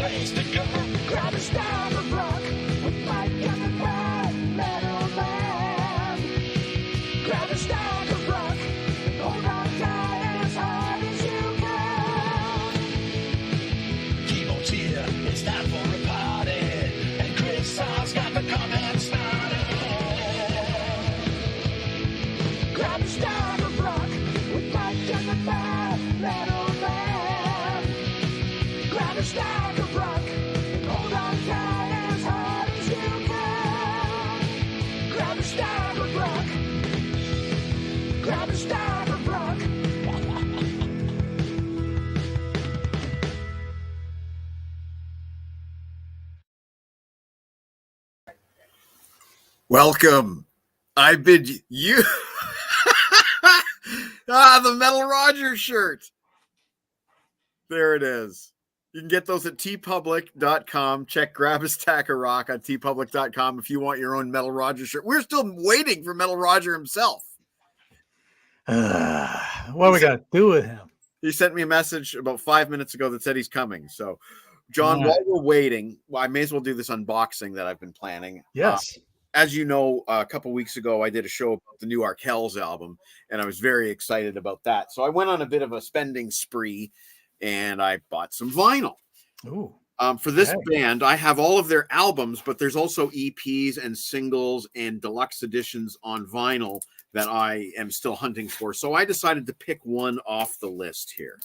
place to go. Grab a stack of rock with Mike and the Bad Metal Band. Grab a stack of rock and hold on tight as hard as you can. Keyboard's here, it's time for a party, and Chris has got the comment started. Grab a stack of rock with Mike and the Bad Metal Band. Grab a stack of rock and hold on tight as hard as you can. Grab a stack of rock. Grab a stack of rock. Welcome. I bid you. The Metal Roger shirt. There it is. You can get those at tpublic.com. Check Grab a Stack of Rock on tpublic.com if you want your own Metal Roger shirt. We're still waiting for Metal Roger himself. What are we going to do with him? He sent me a message about 5 minutes ago that said he's coming. So, John, All right. while we're waiting, I may as well do this unboxing that I've been planning. Yes. As you know, a couple weeks ago, I did a show about the new Arkells album, and I was very excited about that. So I went on a bit of a spending spree, and I bought some vinyl. Ooh. For this Okay. band, I have all of their albums, but there's also EPs and singles and deluxe editions on vinyl that I am still hunting for. So I decided to pick one off the list here.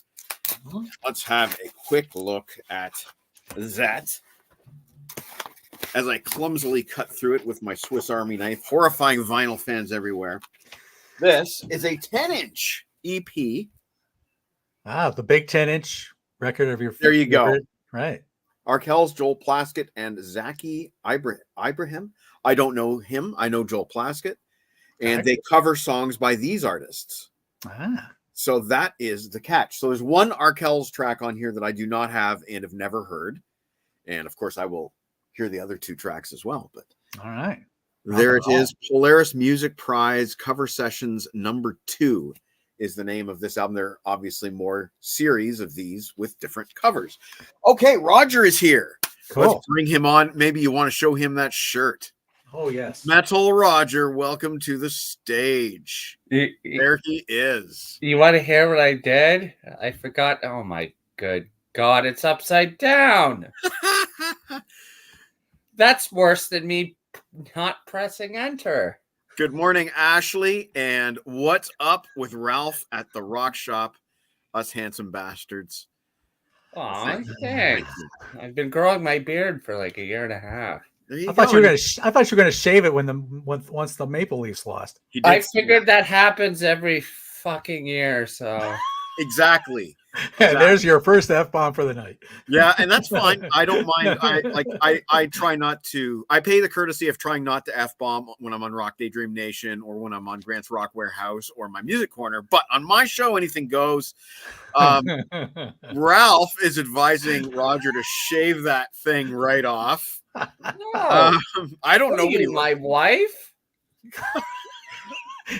Let's have a quick look at that. As I clumsily cut through it with my Swiss Army knife, horrifying vinyl fans everywhere. This is a 10-inch EP. The big 10-inch record of your. There you go. favorite- Right. Arkells, Joel Plaskett, and Zaki Ibrahim. I don't know him. I know Joel Plaskett. And they cover songs by these artists. So that is the catch. So there's one Arkells track on here that I do not have and have never heard. And of course, I will hear the other two tracks as well. But All right. there it is. Polaris Music Prize Cover Sessions #2 is the name of this album. There are obviously more series of these with different covers. Okay, Roger is here. Cool. Let's bring him on. Maybe you want to show him that shirt. Oh, yes. Metal Roger, welcome to the stage. There he is. You want to hear what I did? I forgot. Oh my good God, it's upside down. That's worse than me not pressing enter. Good morning, Ashley. And what's up with Ralph at the Rock Shop? Us handsome bastards. Aw, thanks. I've been growing my beard for like a year and a half. I thought you were gonna shave it once the Maple Leafs lost. I figured that happens every fucking year, so exactly. There's your first F-bomb for the night. Yeah, and that's fine. I don't mind. I try not to. I pay the courtesy of trying not to F-bomb when I'm on Rock Daydream Nation or when I'm on Grant's Rock Warehouse or my music corner. But on my show, anything goes. Ralph is advising Roger to shave that thing right off. No. I don't know. My wife?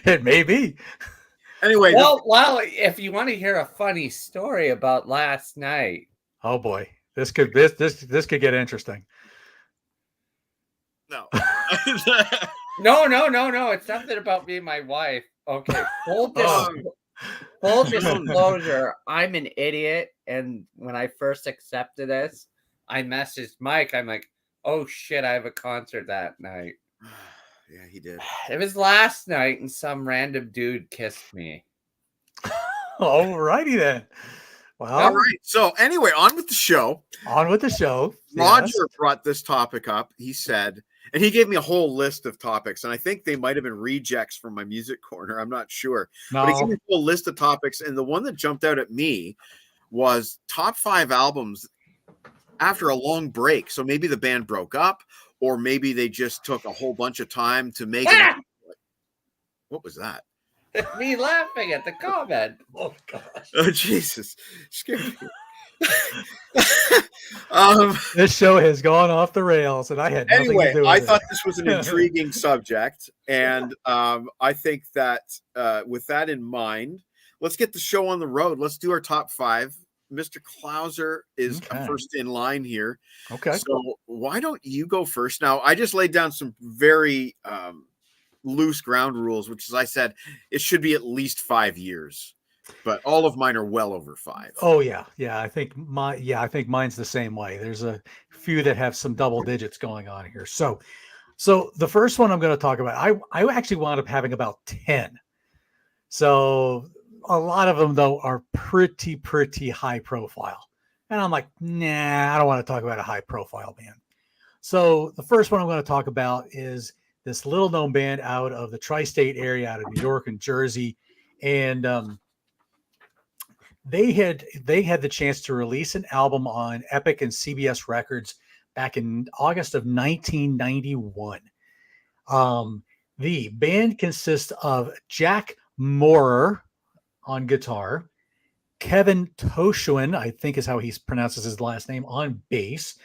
It may be. Anyway, well, if you want to hear a funny story about last night. Oh boy, this could get interesting. No. No. It's nothing about me and my wife. Okay, full disclosure. I'm an idiot, and when I first accepted this, I messaged Mike. I'm like, "Oh shit, I have a concert that night." Yeah, he did. It was last night, and some random dude kissed me. All righty then. Well, all right. So anyway, on with the show. Roger brought this topic up. He said, and he gave me a whole list of topics, and I think they might have been rejects from my music corner. I'm not sure. No. But he gave me a whole list of topics, and the one that jumped out at me was top 5 albums after a long break. So maybe the band broke up, or maybe they just took a whole bunch of time to make it. What was that? Me laughing at the comment. Oh gosh. Oh Jesus. Scared me. This show has gone off the rails, and I had nothing to do with I thought this was an intriguing subject, and I think that with that in mind, let's get the show on the road. Let's do our top 5 Mr. Klauser is Okay. first in line here. Okay. So why don't you go first? Now, I just laid down some very loose ground rules, which, as I said, it should be at least 5 years, but all of mine are well over 5. Oh yeah, yeah. I think mine's the same way. There's a few that have some double digits going on here. So the first one I'm going to talk about, I actually wound up having about 10. So a lot of them though are pretty high profile, and I'm like, nah, I don't want to talk about a high profile band. So the first one I'm going to talk about is this little known band out of the tri-state area, out of New York and Jersey, and they had the chance to release an album on Epic and CBS Records back in August of 1991. The band consists of Jack Moorer on guitar, Kevin Toshuan, I think is how he pronounces his last name, on bass,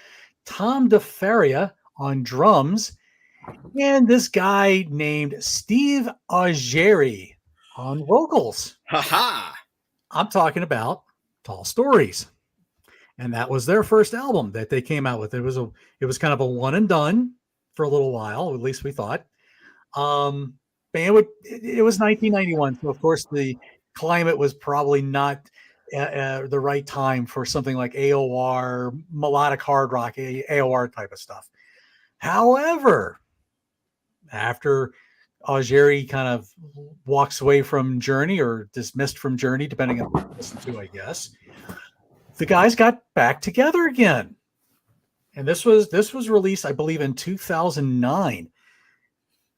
Tom DeFaria on drums, and this guy named Steve Augeri on vocals. Ha! I'm talking about Tall Stories. And that was their first album that they came out with. It was kind of a one and done for a little while, at least we thought. It was 1991, so of course the climate was probably not the right time for something like AOR, melodic hard rock, AOR type of stuff. However, after Augeri kind of walks away from Journey, or dismissed from Journey, depending on what you listen to, I guess, the guys got back together again. And this was released, I believe, in 2009,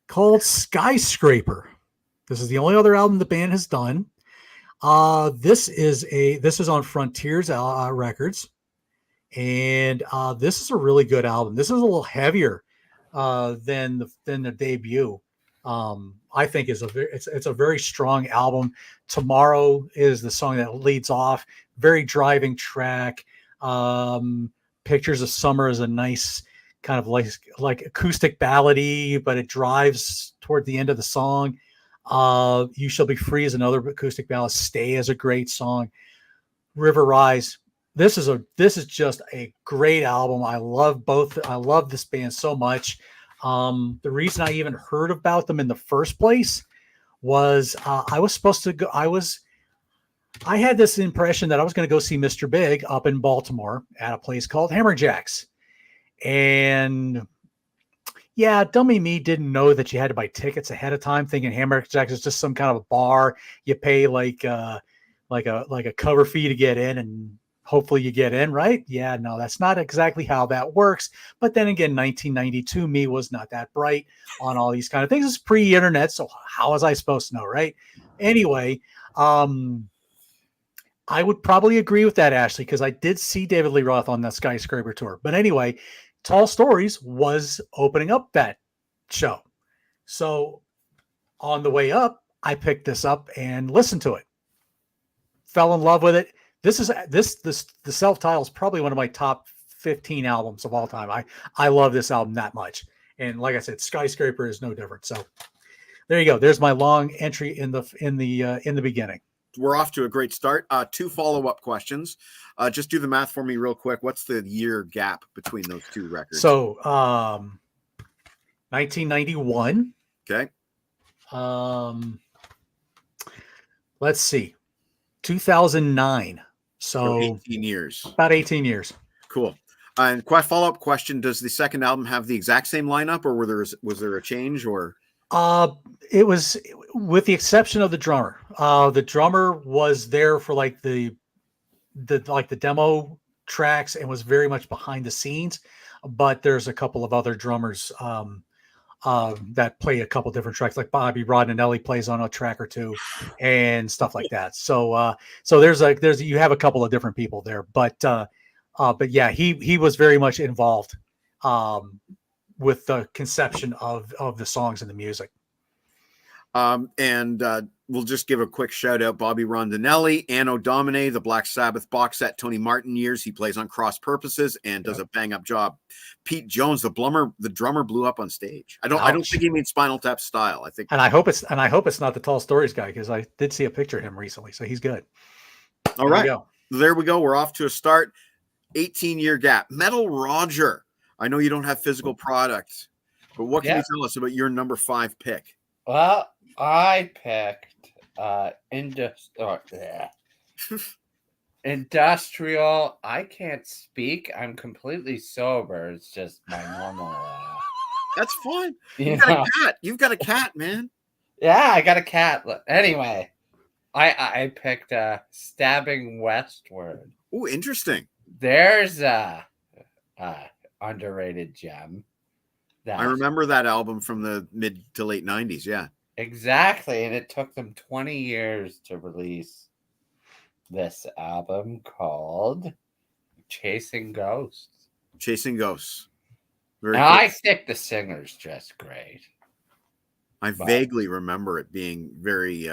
called Skyscraper. This is the only other album the band has done. This is on Frontiers Records, and this is a really good album. This is a little heavier than the debut. I think it's a very strong album. Tomorrow is the song that leads off. Very driving track. Pictures of Summer is a nice kind of like acoustic ballady, but it drives toward the end of the song. You Shall Be Free is another acoustic ballad. Stay is a great song. River Rise. This is just a great album. I love both. I love this band so much. The reason I even heard about them in the first place was I was supposed to go. I had this impression that I was going to go see Mr. Big up in Baltimore at a place called Hammerjacks. And yeah, dummy me didn't know that you had to buy tickets ahead of time, thinking Hammerjacks is just some kind of a bar. You pay like a cover fee to get in, and hopefully you get in, right? Yeah, no, that's not exactly how that works. But then again, 1992 me was not that bright on all these kind of things. It's pre-internet, so how was I supposed to know, right? Anyway, I would probably agree with that, Ashley, because I did see David Lee Roth on that Skyscraper tour. But anyway, Tall Stories was opening up that show. So on the way up, I picked this up and listened to it. Fell in love with it. The self-title is probably one of my top 15 albums of all time. I love this album that much. And like I said, Skyscraper is no different. So there you go. There's my long entry in the beginning. We're off to a great start. 2 follow-up questions. Just do the math for me real quick. What's the year gap between those 2 records? So 1991. Okay. Let's see. 2009. So 18 years. About 18 years. Cool. And follow-up question: does the second album have the exact same lineup, or was there a change? Or it was, with the exception of the drummer. The drummer was there for like the demo tracks and was very much behind the scenes. But there's a couple of other drummers that play a couple different tracks, like Bobby Rodinelli plays on a track or 2 and stuff like that. So there's you have a couple of different people there, but yeah, he was very much involved with the conception of the songs and the music. And we'll just give a quick shout out: Bobby Rondinelli, Anno Domine, the Black Sabbath box set, Tony Martin years. He plays on Cross Purposes and does a bang up job. Pete Jones, the drummer, blew up on stage. I don't think he means Spinal Tap style. I think, and I hope it's not the Tall Stories guy, because I did see a picture of him recently, so he's good. All right. there we go. We're off to a start. 18-year gap. Metal Roger. I know you don't have physical product, but what can you tell us about your number 5 pick? Well, I picked industrial. I can't speak. I'm completely sober. It's just my normal. That's fine. You You've got know. a cat. You've got a cat, man. Yeah, I got a cat. Anyway, I picked Stabbing Westward. Oh, interesting. There's a underrated gem. I remember that album from the mid to late 90s. Yeah. Exactly. And it took them 20 years to release this album called Chasing Ghosts. Chasing Ghosts. Very Now, cool. I think the singer's just great. I vaguely remember it being very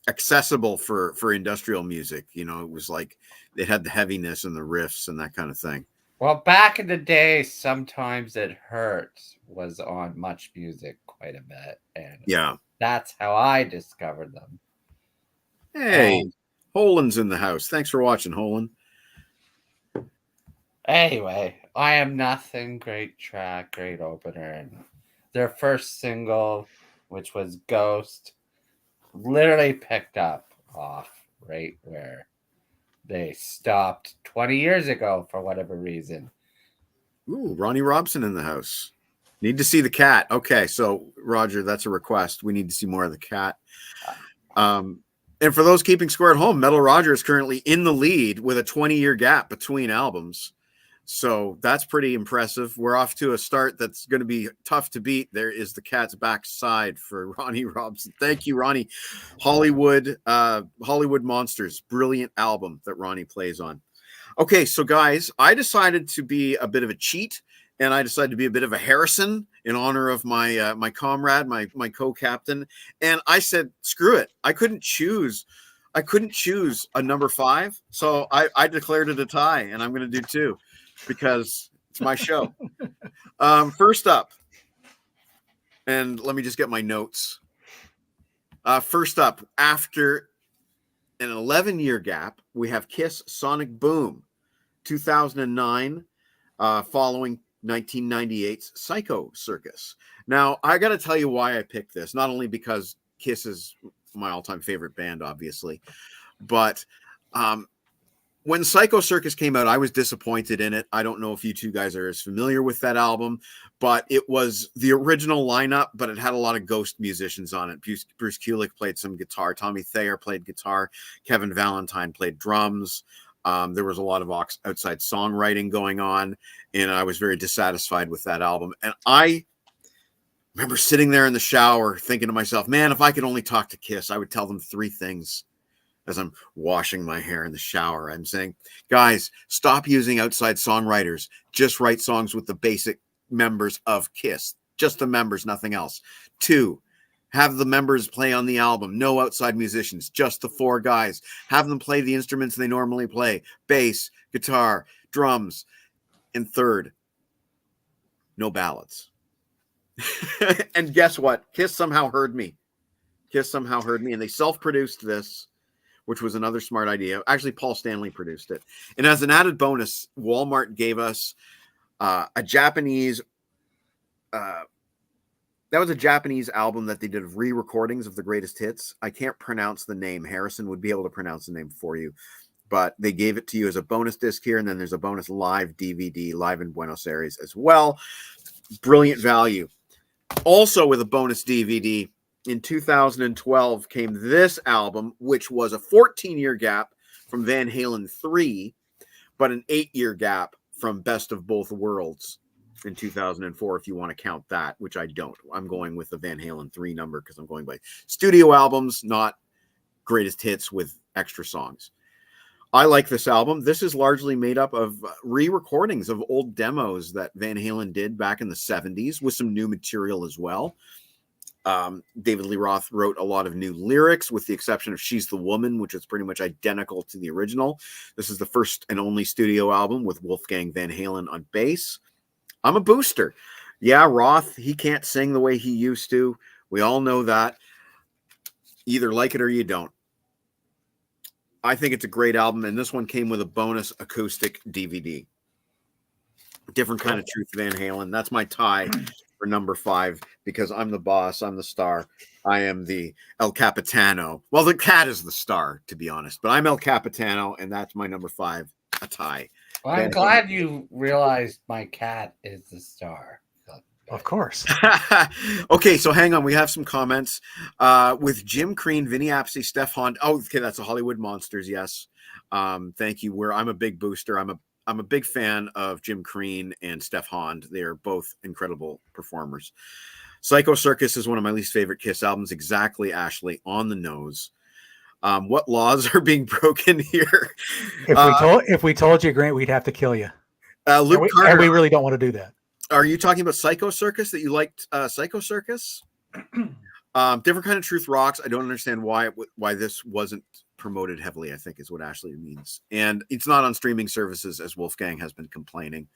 accessible for industrial music. You know, it was like it had the heaviness and the riffs and that kind of thing. Well, back in the day, Sometimes It Hurts was on Much Music quite a bit. And Yeah. that's how I discovered them. Hey, Holin's in the house. Thanks for watching, Holin. Anyway, I Am Nothing, great track, great opener. And their first single, which was Ghost, literally picked up off right where they stopped 20 years ago for whatever reason. Ooh, Ronnie Robson in the house. Need to see the cat. Okay, so Roger, that's a request. We need to see more of the cat. And for those keeping score at home, Metal Roger is currently in the lead with a 20-year gap between albums. So that's pretty impressive. We're off to a start that's going to be tough to beat. There is the cat's backside for Ronnie Robson. Thank you, Ronnie. Hollywood Monsters, brilliant album that Ronnie plays on. Okay, so guys, I decided to be a bit of a cheat, and I decided to be a bit of a Harrison in honor of my my comrade, my co-captain. And I said, screw it. I couldn't choose a number 5, so I declared it a tie, and I'm going to do 2. Because it's my show. First up, and let me just get my notes. First up, after an 11-year gap, we have Kiss Sonic Boom, 2009, following 1998's Psycho Circus. Now, I got to tell you why I picked this, not only because Kiss is my all-time favorite band, obviously, but when Psycho Circus came out, I was disappointed in it. I don't know if you two guys are as familiar with that album, but it was the original lineup, but it had a lot of ghost musicians on it. Bruce Kulick played some guitar. Tommy Thayer played guitar. Kevin Valentine played drums. There was a lot of outside songwriting going on, and I was very dissatisfied with that album. And I remember sitting there in the shower thinking to myself, man, if I could only talk to Kiss, I would tell them 3 things. As I'm washing my hair in the shower, I'm saying, guys, stop using outside songwriters. Just write songs with the basic members of Kiss. Just the members, nothing else. 2, have the members play on the album. No outside musicians, just the 4 guys. Have them play the instruments they normally play. Bass, guitar, drums. And 3rd, no ballads. And guess what? Kiss somehow heard me. And they self-produced this, which was another smart idea. Actually, Paul Stanley produced it. And as an added bonus, Walmart gave us a Japanese, that was a Japanese album that they did of re-recordings of the greatest hits. I can't pronounce the name. Harrison would be able to pronounce the name for you. But they gave it to you as a bonus disc here. And then there's a bonus live DVD, live in Buenos Aires as well. Brilliant value. Also with a bonus DVD, in 2012 came this album, which was a 14-year gap from Van Halen 3, but an 8-year gap from Best of Both Worlds in 2004, if you want to count that, which I don't. I'm going with the Van Halen 3 number because I'm going by studio albums, not greatest hits with extra songs. I like this album. This is largely made up of re-recordings of old demos that Van Halen did back in the 70s with some new material as well. David Lee Roth wrote a lot of new lyrics with the exception of She's the Woman, which is pretty much identical to the original. This is the first and only studio album with Wolfgang Van Halen on bass. I'm a booster. Yeah, Roth, he can't sing the way he used to. We all know that. Either like it or you don't. I think it's a great album, and this one came with a bonus acoustic DVD. Different kind of Truth Van Halen. That's my tie for number 5 because I'm the boss. I'm the star. I am the El Capitano. Well, the cat is the star, to be honest, but I'm El Capitano, and that's my number 5, a tie. Well, I'm glad you realized my cat is the star. Of course. Okay, so hang on. We have some comments with Jim Crean, Vinny Appice, Steph Hond. Oh, okay, that's a Hollywood Monsters. Yes, thank you. I'm a big booster. I'm a big fan of Jim Crean and Steph Hond. They are both incredible performers. Psycho Circus is one of my least favorite Kiss albums. Exactly, Ashley, on the nose. What laws are being broken here? If we told you, Grant, we'd have to kill you. Luke and Carter, and we really don't want to do that. are you talking about Psycho Circus? That you liked Psycho Circus? Different Kind of Truth rocks. I don't understand why this wasn't promoted heavily, I think is what Ashley means. And it's not on streaming services, as Wolfgang has been complaining.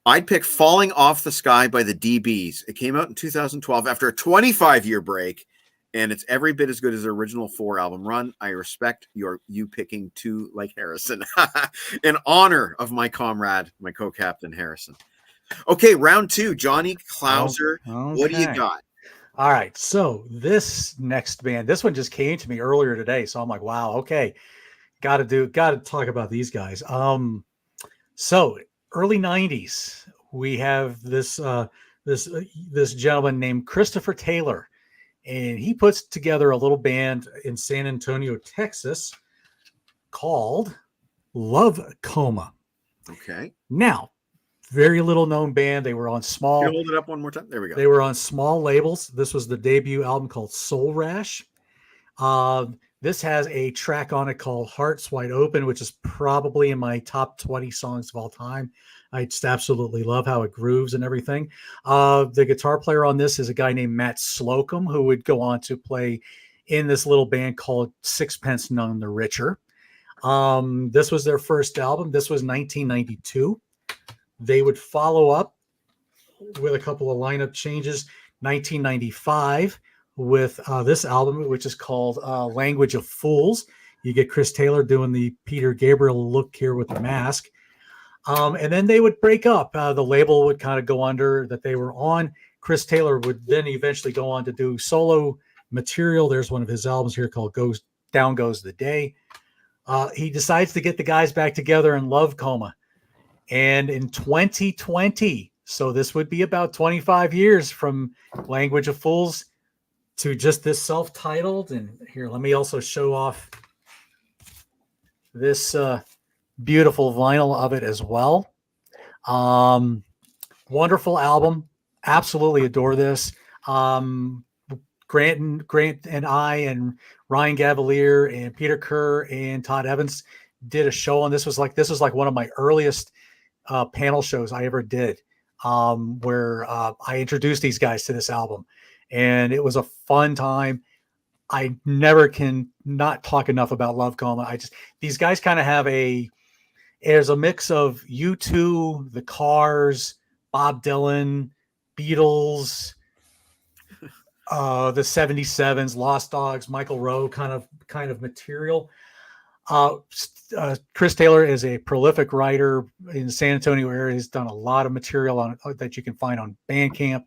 I'd pick Falling Off the Sky by the DBs. It came out in 2012 after a 25-year break, and it's every bit as good as the original 4-album run. I respect you picking 2 like Harrison in honor of my comrade, my co-captain Harrison. Okay, round 2, Johnny Clouser. Okay. What do you got? All right. So this next band, this one just came to me earlier today. So I'm like, wow, okay. Got to talk about these guys. So early 90s, we have this gentleman named Christopher Taylor, and he puts together a little band in San Antonio, Texas called Love Coma. Okay. Now, very little known band. They were on small. Can you hold it up one more time? There we go. They were on small labels. This was the debut album called Soul Rash. This has a track on it called Hearts Wide Open, which is probably in my top 20 songs of all time. I just absolutely love how it grooves and everything. The guitar player on this is a guy named Matt Slocum, who would go on to play in this little band called Sixpence None the Richer. This was their first album. This was 1992. They would follow up with a couple of lineup changes. 1995 with this album, which is called Language of Fools. You get Chris Taylor doing the Peter Gabriel look here with the mask. And then they would break up. The label would kind of go under that they were on. Chris Taylor would then eventually go on to do solo material. There's one of his albums here called Down Goes the Day. He decides to get the guys back together in Love Coma. And in 2020, so this would be about 25 years from Language of Fools to just this self-titled. And here, let me also show off this beautiful vinyl of it as well. Wonderful album. Absolutely adore this. Grant and I and Ryan Gavalier and Peter Kerr and Todd Evans did a show on this. This was like one of my earliest panel shows I ever did, where I introduced these guys to this album, and it was a fun time. I never can not talk enough about Love Coma. These guys kind of have there's a mix of U2, The Cars, Bob Dylan, Beatles, the 77s, Lost Dogs, Michael Rowe kind of material. Chris Taylor is a prolific writer in the San Antonio area. He's done a lot of material that you can find on Bandcamp,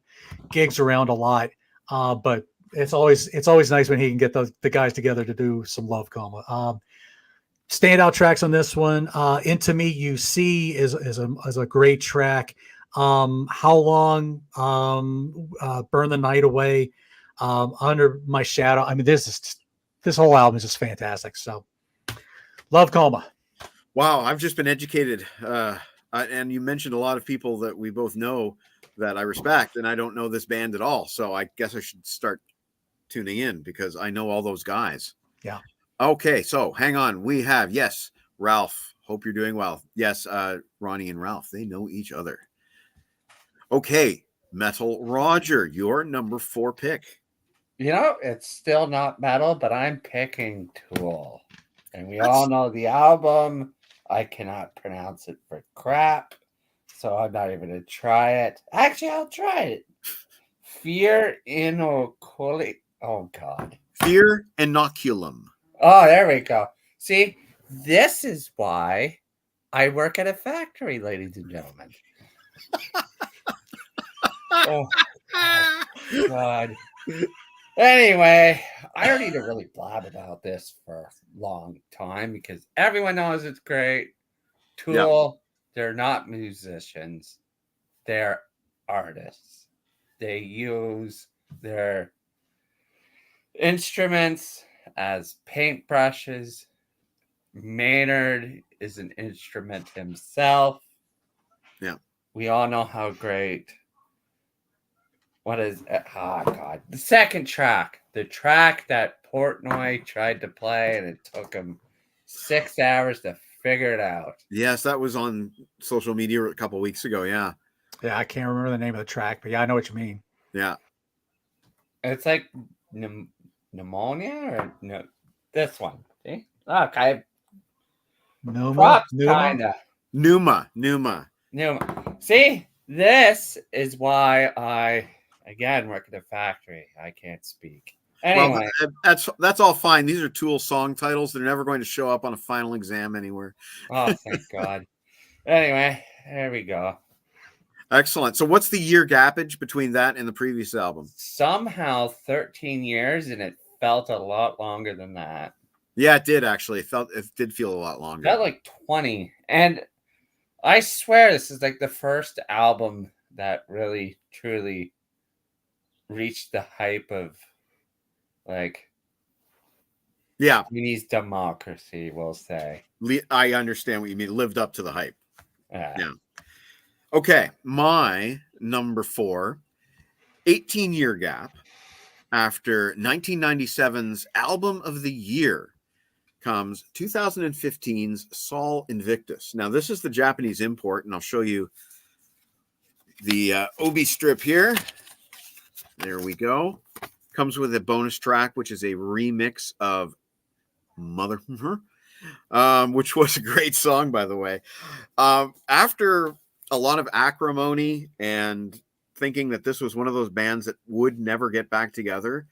gigs around a lot. But it's always nice when he can get the guys together to do some Love Coma. Standout tracks on this one. Into Me You See is a great track. How Long, Burn the Night Away, Under My Shadow. I mean, this whole album is just fantastic. So Love Coma. Wow, I've just been educated. And you mentioned a lot of people that we both know that I respect, and I don't know this band at all. So I guess I should start tuning in because I know all those guys. Yeah. Okay, so hang on. We have, yes, Ralph. Hope you're doing well. Yes, Ronnie and Ralph, they know each other. Okay, Metal Roger, your number 4 pick. You know, it's still not metal, but I'm picking Tool. And we all know the album. I cannot pronounce it for crap, so I'm not even going to try it. Actually, I'll try it. Fear Inoculate. Oh, God. Fear Inoculum. Oh, there we go. See, this is why I work at a factory, ladies and gentlemen. Oh, God. Anyway, I don't need to really blab about this for a long time because everyone knows it's great. Tool, they're not musicians, they're artists. They use their instruments as paintbrushes. Maynard is an instrument himself. Yeah. We all know how great. What is it? Oh, God. The second track, the track that Portnoy tried to play, and it took him 6 hours to figure it out. Yes, that was on social media a couple weeks ago. Yeah. Yeah, I can't remember the name of the track, but yeah, I know what you mean. Yeah. It's like pneumonia or no, this one. See? Okay. Numa. Kinda. Numa. See, this is why I again work at a factory. I can't speak. Anyway, well, that's all fine. These are Tool song titles. They're never going to show up on a final exam anywhere. Oh, thank God. Anyway, there we go. Excellent. So what's the year gappage between that and the previous album? Somehow 13 years, and it felt a lot longer than that. Yeah, it did actually. It did feel a lot longer. It felt like 20. And I swear this is like the first album that really, truly reached the hype of like Chinese democracy, we'll say. I understand what you mean. Lived up to the hype. Yeah. Okay, my number 4, 18-year gap after 1997's Album of the Year comes 2015's Sol Invictus. Now, this is the Japanese import, and I'll show you the Obi strip here. There we go. Comes with a bonus track, which is a remix of Mother, which was a great song, by the way. After a lot of acrimony and thinking that this was one of those bands that would never get back together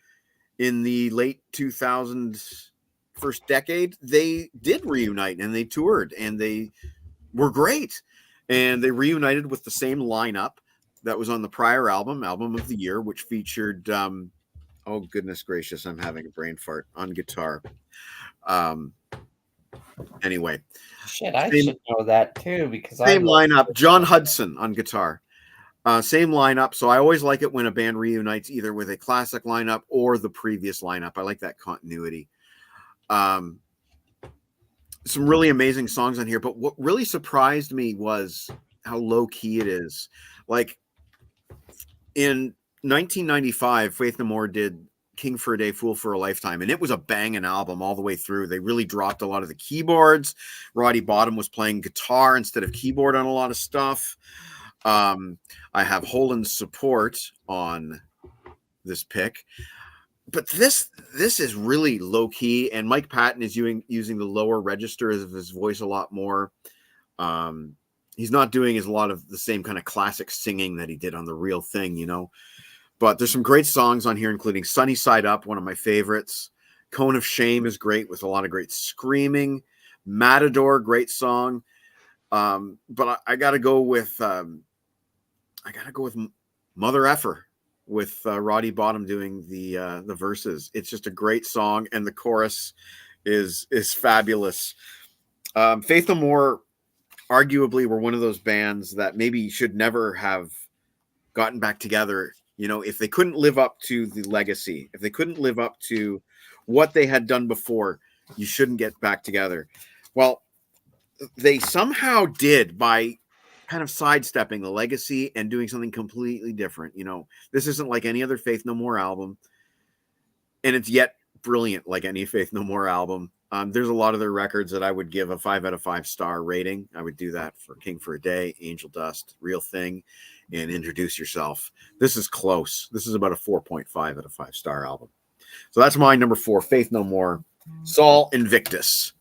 in the late 2000s first decade, they did reunite and they toured and they were great. And they reunited with the same lineup that was on the prior album of the year, which featured, oh goodness gracious, I'm having a brain fart, on guitar. Anyway, shit, I should know that too because same lineup. John Hudson on guitar, same lineup. So I always like it when a band reunites either with a classic lineup or the previous lineup. I like that continuity. Some really amazing songs on here, but what really surprised me was how low key it is. Like in 1995, Faith No More did King for a Day, Fool for a Lifetime, and it was a banging album all the way through. They really dropped a lot of the keyboards. Roddy Bottum was playing guitar instead of keyboard on a lot of stuff. I have Holland's Support on this pick, but this is really low key, and Mike Patton is using the lower register of his voice a lot more. He's not doing a lot of the same kind of classic singing that he did on The Real Thing, you know. But there's some great songs on here, including Sunny Side Up, one of my favorites. Cone of Shame is great with a lot of great screaming. Matador, great song. But I got to go with Mother Effer with Roddy Bottum doing the verses. It's just a great song, and the chorus is fabulous. Faith No More arguably were one of those bands that maybe should never have gotten back together. You know, if they couldn't live up to the legacy, if they couldn't live up to what they had done before, you shouldn't get back together. Well, they somehow did by kind of sidestepping the legacy and doing something completely different. You know, this isn't like any other Faith No More album, and it's yet brilliant like any Faith No More album. There's a lot of their records that I would give a 5 out of 5 star rating. I would do that for King for a Day, Angel Dust, Real Thing, and Introduce Yourself. This is close. This is about a 4.5 out of 5 star album. So that's my number 4, Faith No More, Sol Invictus.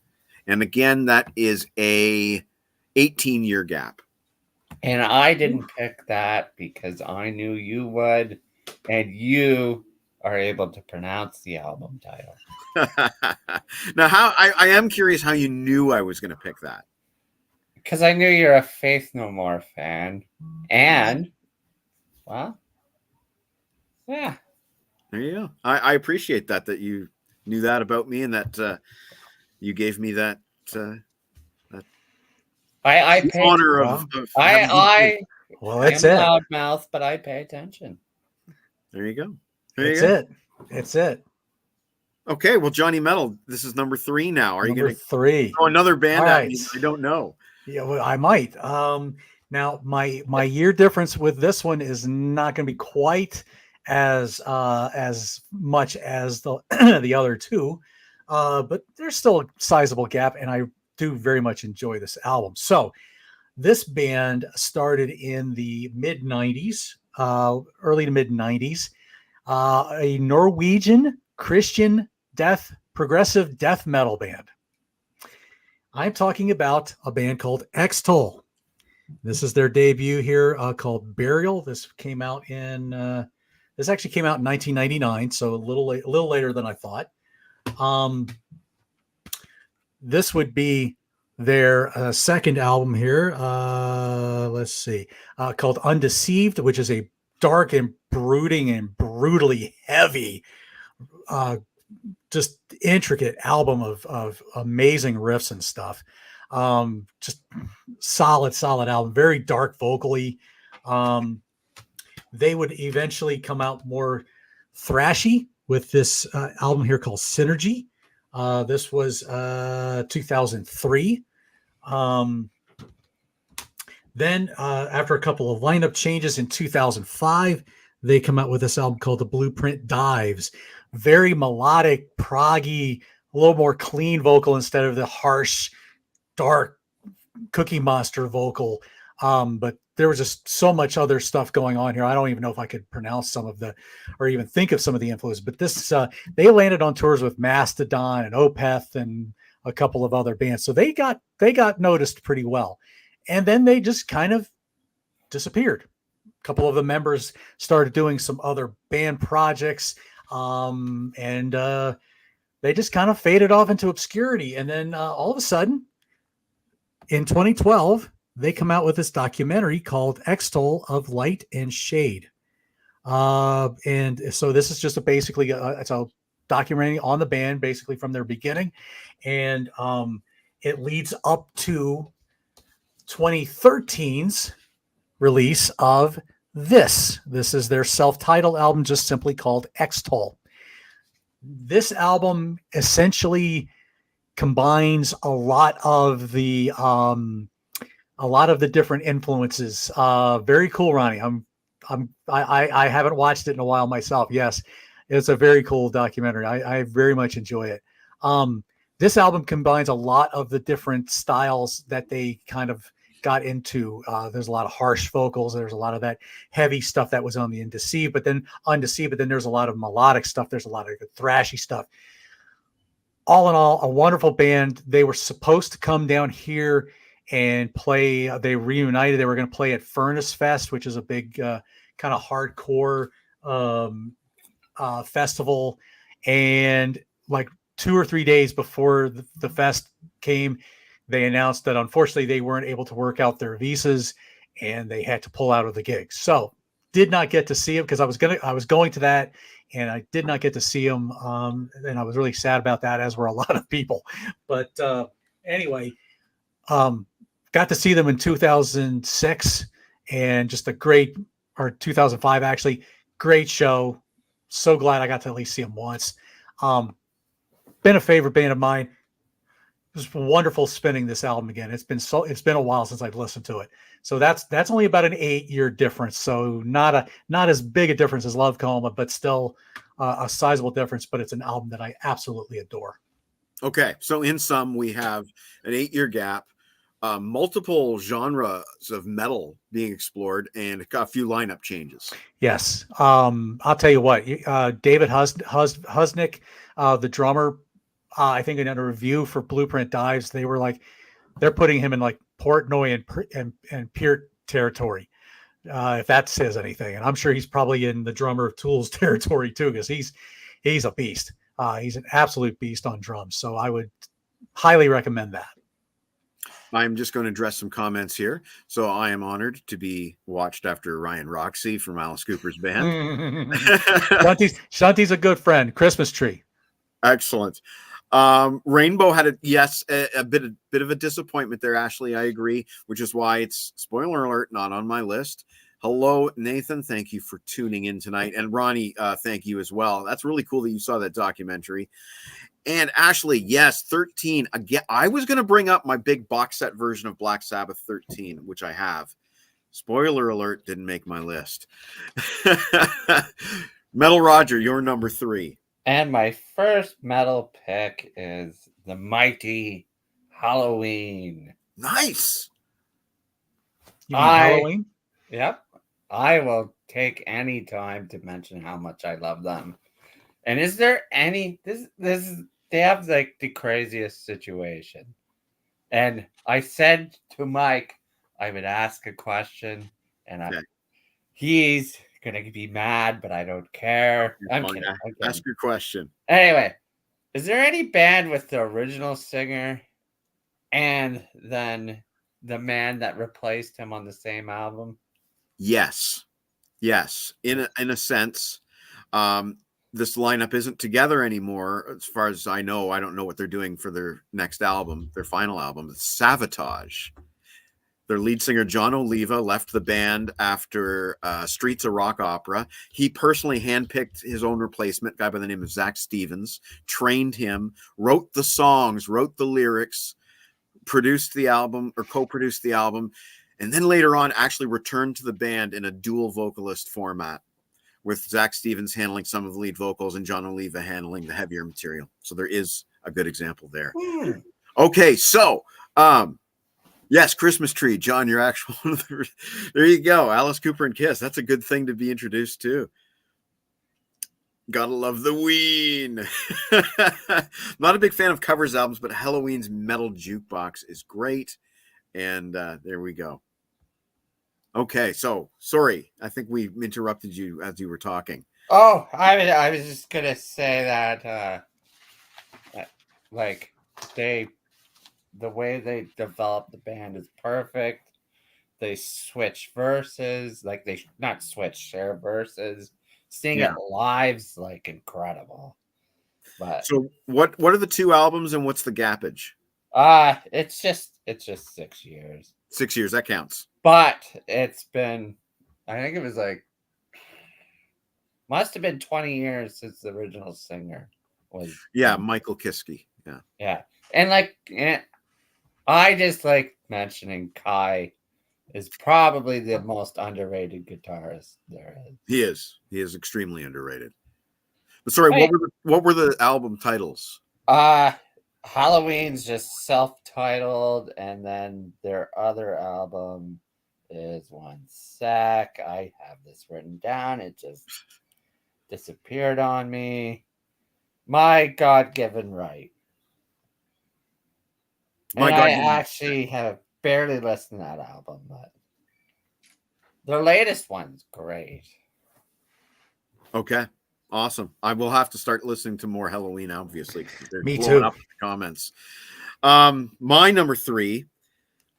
And again, that is a 18-year gap. And I didn't pick that because I knew you would, and you are able to pronounce the album title. Now, I am curious how you knew I was going to pick that. Because I knew you're a Faith No More fan. And, well, yeah. There you go. I appreciate that you knew that about me and that you gave me that I pay honor well, of well, I that's am it. loudmouth, but I pay attention. There you go. There you It's go. it. It's it. Okay, well, Johnny Metal, this is number 3 now. Are you Number going to 3. throw another band All at right. me? I don't know. Yeah, well, I might. Now my year difference with this one is not going to be quite as much as the the other two, but there's still a sizable gap, and I do very much enjoy this album. So this band started in the mid '90s, early to mid '90s. A Norwegian Christian progressive death metal band. I'm talking about a band called Extol. This is their debut here called Burial. This came out in this actually came out in 1999, so a little later than I thought. This would be their second album here. Let's see, called Undeceived, which is a dark and brooding and brutally heavy, just intricate album of amazing riffs and stuff. Just solid album, very dark vocally. They would eventually come out more thrashy with this album here called Synergy. This was 2003. Then after a couple of lineup changes in 2005, they come out with this album called The Blueprint Dives. Very melodic, proggy, a little more clean vocal instead of the harsh, dark Cookie Monster vocal. But there was just so much other stuff going on here. I don't even know if I could pronounce some of or even think of some of the influence. But this, they landed on tours with Mastodon and Opeth and a couple of other bands, so they got noticed pretty well. And then they just kind of disappeared. A couple of the members started doing some other band projects, and they just kind of faded off into obscurity. And then all of a sudden, in 2012, they come out with this documentary called Extol of Light and Shade. And so this is just it's a documentary on the band, basically from their beginning. And it leads up to 2013's release of this. This is their self-titled album, just simply called Extol. This album essentially combines a lot of the different influences. Very cool, Ronnie. I haven't watched it in a while myself. Yes, it's a very cool documentary. I very much enjoy it. This album combines a lot of the different styles that they kind of got into. There's a lot of harsh vocals. There's a lot of that heavy stuff that was on the Undeceived, but then there's a lot of melodic stuff. There's a lot of thrashy stuff. All in all, a wonderful band. They were supposed to come down here and play. They reunited. They were going to play at Furnace Fest, which is a big kind of hardcore festival. And like 2 or 3 days before the fest came, they announced that unfortunately they weren't able to work out their visas and they had to pull out of the gig. So did not get to see him because I was going to that and I did not get to see him. And I was really sad about that, as were a lot of people. But anyway, got to see them in 2006 and just or 2005, actually, great show. So glad I got to at least see them once. Been a favorite band of mine. It was wonderful spinning this album again. It's been a while since I've listened to it. So that's only about an 8-year difference. So not as big a difference as Love Coma, but still a sizable difference. But it's an album that I absolutely adore. Okay, so in sum, we have an 8-year gap, multiple genres of metal being explored, and a few lineup changes. Yes, I'll tell you what. David Husnick, the drummer. I think in a review for Blueprint Dives, they were like, they're putting him in like Portnoy and Peart territory. if that says anything. And I'm sure he's probably in the drummer of Tool's territory too, because he's a beast. He's an absolute beast on drums. So I would highly recommend that. I'm just going to address some comments here. So I am honored to be watched after Ryan Roxy from Alice Cooper's band. Shanti's a good friend. Christmas tree. Excellent. Rainbow had a bit of a disappointment there, Ashley. I agree, which is why it's, spoiler alert, not on my list. Hello, Nathan. Thank you for tuning in tonight. And Ronnie, thank you as well. That's really cool that you saw that documentary. And Ashley, yes, 13. Again, I was going to bring up my big box set version of Black Sabbath 13, which I have. Spoiler alert, didn't make my list. Metal Roger, you're number 3. And my first metal pick is the mighty Halloween. Nice. You mean Halloween? Yep. I will take any time to mention how much I love them. And is there any they have like the craziest situation. And I said to Mike, I would ask a question, and he's gonna be mad, but I don't care. I'm kidding. Ask your question. Anyway, is there any band with the original singer and then the man that replaced him on the same album? Yes. In a sense, this lineup isn't together anymore. As far as I know, I don't know what they're doing for their next album, their final album. It's Savatage. Their lead singer, John Oliva, left the band after Streets of Rock Opera. He personally handpicked his own replacement, a guy by the name of Zach Stevens, trained him, wrote the songs, wrote the lyrics, produced the album or co-produced the album, and then later on actually returned to the band in a dual vocalist format, with Zach Stevens handling some of the lead vocals and John Oliva handling the heavier material. So there is a good example there. Okay, so yes, Christmas Tree, John, your actual there you go. Alice Cooper and Kiss. That's a good thing to be introduced to. Gotta love the Ween. Not a big fan of covers albums, but Halloween's Metal Jukebox is great. And there we go. Okay, so sorry, I think we interrupted you as you were talking. Oh, I was just gonna say that like the way they developed the band is perfect. They switch verses, like they not switch, share verses. Seeing it live's like incredible. But so what are the 2 albums and what's the gappage? It's just 6 years. 6 years, that counts. But it's been, I think it was like, must have been 20 years since the original singer was. Yeah, Michael Kiske. Yeah. And like, I just like mentioning Kai is probably the most underrated guitarist there is. He is extremely underrated. But sorry, what were the album titles? Halloween's just self-titled, and then their other album is one sec. I have this written down. It just disappeared on me. My God-given right. I actually have barely listened to that album, but their latest one's great. Okay. Awesome. I will have to start listening to more Halloween, obviously. They're Me blowing too. up in the comments. My number 3.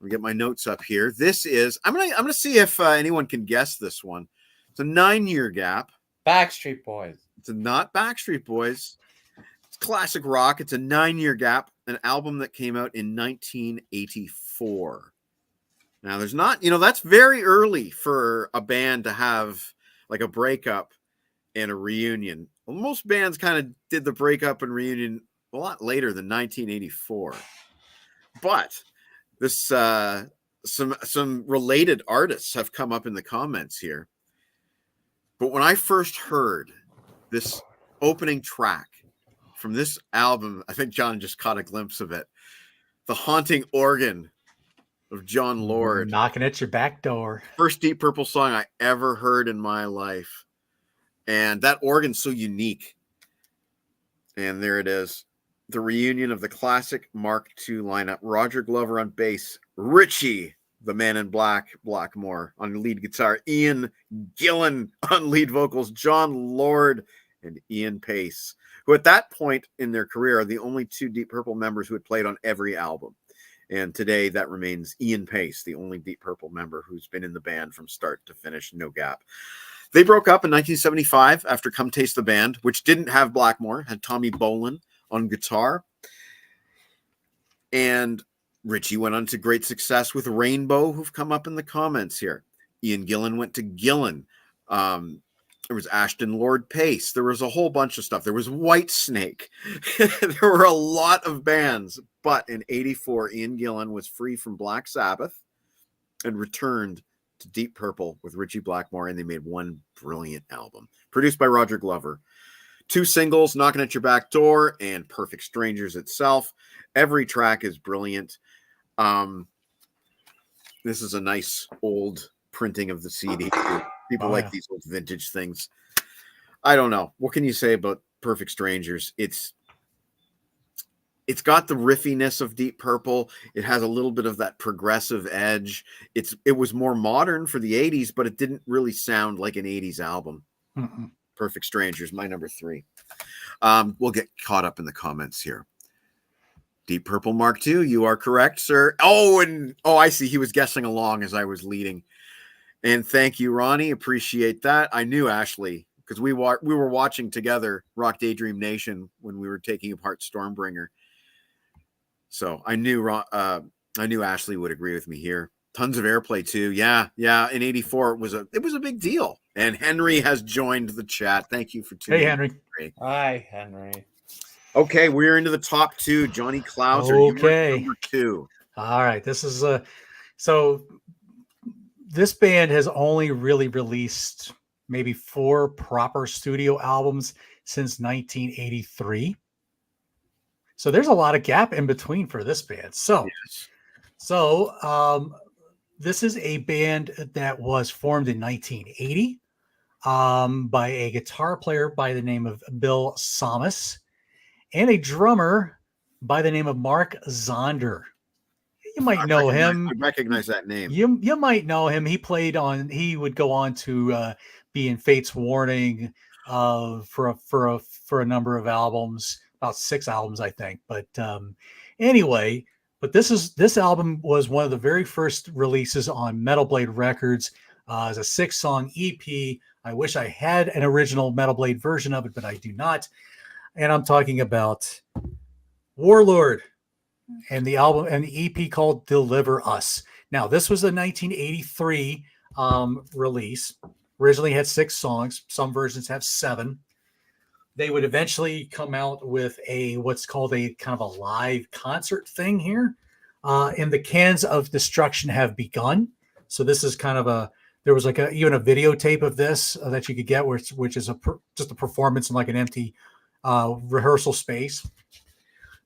Let me get my notes up here. This is I'm gonna see if anyone can guess this one. It's a 9-year gap. Backstreet Boys. It's not Backstreet Boys. It's classic rock. It's a 9-year gap. An album that came out in 1984. Now, there's not, that's very early for a band to have like a breakup and a reunion. Well, most bands kind of did the breakup and reunion a lot later than 1984. But this some related artists have come up in the comments here. But when I first heard this opening track from this album, I think John just caught a glimpse of it. The haunting organ of John Lord. Knocking at your back door. First Deep Purple song I ever heard in my life. And that organ's so unique. And there it is. The reunion of the classic Mark II lineup. Roger Glover on bass. Richie the Man in Black, Blackmore on lead guitar, Ian Gillan on lead vocals, John Lord and Ian Pace, who at that point in their career are the only two Deep Purple members who had played on every album. And today that remains Ian Pace, the only Deep Purple member who's been in the band from start to finish, no gap. They broke up in 1975 after Come Taste the Band, which didn't have Blackmore, had Tommy Bolin on guitar. And Richie went on to great success with Rainbow, who've come up in the comments here. Ian Gillan went to Gillan. There was Ashton Lord Pace. There was a whole bunch of stuff. There was Whitesnake. There were a lot of bands. But in 84, Ian Gillan was free from Black Sabbath and returned to Deep Purple with Richie Blackmore, and they made one brilliant album produced by Roger Glover. 2 singles, Knocking at Your Back Door and Perfect Strangers itself. Every track is brilliant. This is a nice old printing of the CD. People like these old vintage things. I don't know. What can you say about Perfect Strangers? It's got the riffiness of Deep Purple. It has a little bit of that progressive edge. It was more modern for the 80s, but it didn't really sound like an 80s album. Mm-mm. Perfect Strangers, my number 3. We'll get caught up in the comments here. Deep Purple Mark II, you are correct, sir. Oh, I see. He was guessing along as I was leading. And thank you, Ronnie. Appreciate that. I knew Ashley because we were watching together Rock Daydream Nation when we were taking apart Stormbringer. So I knew Ashley would agree with me here. Tons of airplay too. Yeah. In 84, it was a big deal. And Henry has joined the chat. Thank you for tuning in. Hey, Henry. Hi, Henry. Okay, we're into the top 2. Johnny Clouser, Okay. number 2. All right. This is so this band has only really released maybe 4 proper studio albums since 1983. So there's a lot of gap in between for this band. So this is a band that was formed in 1980 by a guitar player by the name of Bill Samus and a drummer by the name of Mark Zonder. You might know him. I recognize that name. You might know him. He would go on to be in Fate's Warning for a number of albums, about 6 albums, I think. But anyway, this album was one of the very first releases on Metal Blade Records as a 6-song EP. I wish I had an original Metal Blade version of it, but I do not. And I'm talking about Warlord and the album and the EP called Deliver Us. Now, this was a 1983 release. Originally had 6 songs. Some versions have 7. They would eventually come out with what's called a kind of a live concert thing here. And the Cans of Destruction have begun. So this is kind of there was even a videotape of this that you could get, which is just a performance in like an empty rehearsal space.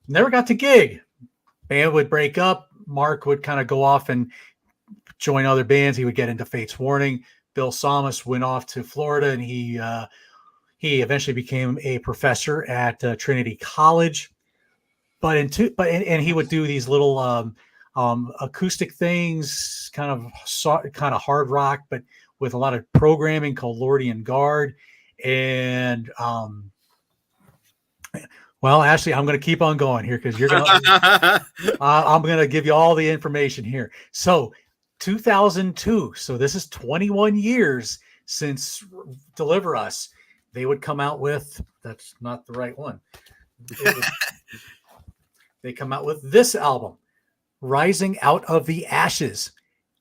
Never got to gig. Band would break up. Mark would kind of go off and join other bands. He would get into Fate's Warning. Bill Samus went off to Florida, and he eventually became a professor at Trinity College. But he would do these little acoustic things, kind of hard rock, but with a lot of programming called Lordian Guard. And well, Ashley, I'm going to keep on going here because I'm going to give you all the information here. So 2002. So this is 21 years since Deliver Us. They would come out with, that's not the right one. They come out with this album, Rising Out of the Ashes.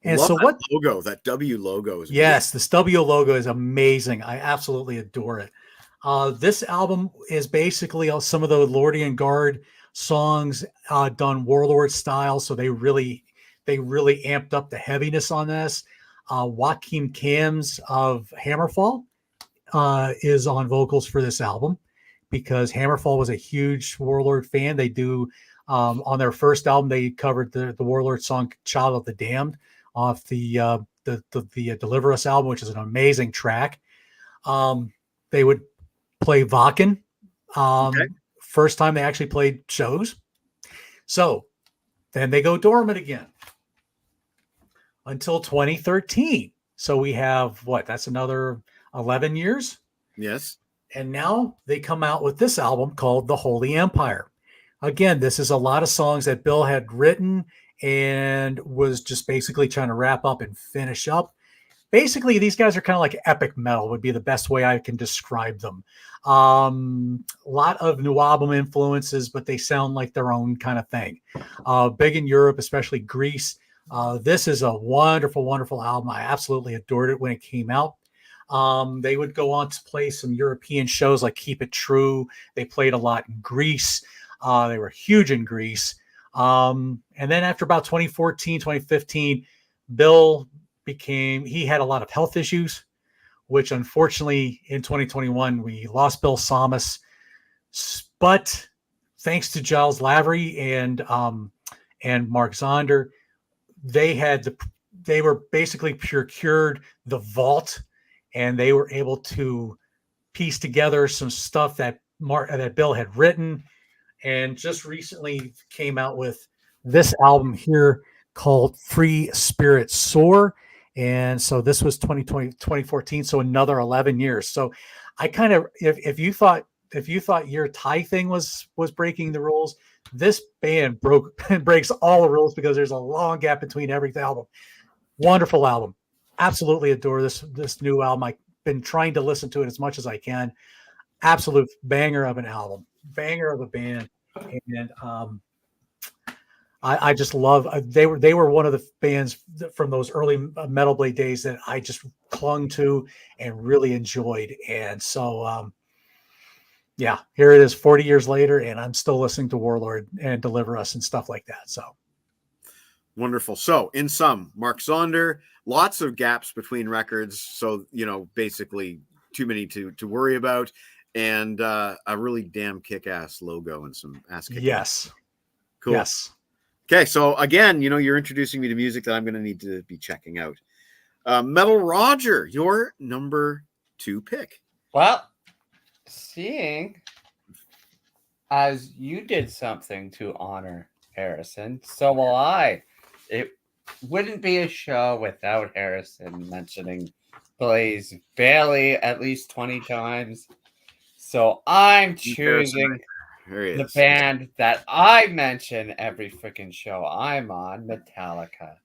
And Love so that what logo, that W logo is yes, this W logo is amazing. I absolutely adore it. This album is basically some of the Lordian Guard songs done Warlord style. So they really amped up the heaviness on this. Joachim Kams of Hammerfall is on vocals for this album because Hammerfall was a huge Warlord fan. They do on their first album, they covered the Warlord song Child of the Damned off the Deliver Us album, which is an amazing track. They would play Wacken. First time they actually played shows. So then they go dormant again. until 2013. So we have what? That's another 11 years. Yes. And now they come out with this album called The Holy Empire. Again, this is a lot of songs that Bill had written and was just basically trying to wrap up and finish up. Basically, these guys are kind of like epic metal, would be the best way I can describe them. A lot of new album influences, but they sound like their own kind of thing. Big in Europe, especially Greece. This is a wonderful, wonderful album. I absolutely adored it when it came out. They would go on to play some European shows like Keep It True. They played a lot in Greece. They were huge in Greece. And then after about 2014, 2015, Bill he had a lot of health issues, which unfortunately in 2021, we lost Bill Samas. But thanks to Giles Lavery and Mark Zonder, they were basically procured the vault, and they were able to piece together some stuff that Bill had written, and just recently came out with this album here called Free Spirit Soar. And so this was 2014. So another 11 years. So I kind of, if you thought your Thai thing was breaking the rules, this band breaks all the rules because there's a long gap between every album. Wonderful album. Absolutely adore this new album. I've been trying to listen to it as much as I can. Absolute banger of an album, banger of a band. And I just love. They were one of the bands from those early Metal Blade days that I just clung to and really enjoyed. And so, yeah, here it is, 40 years later, and I'm still listening to Warlord and Deliver Us and stuff like that. So wonderful. So, in sum, Mark Zonder, lots of gaps between records, so basically too many to worry about, and a really damn kick-ass logo and some ass kicking. Yes, cool. Yes. Okay, so again, you're introducing me to music that I'm going to need to be checking out. Metal Roger, your number 2 pick. Well, seeing as you did something to honor Harrison, so will I. It wouldn't be a show without Harrison mentioning Blaze Bayley at least 20 times. So I'm choosing the band that I mention every freaking show I'm on, Metallica.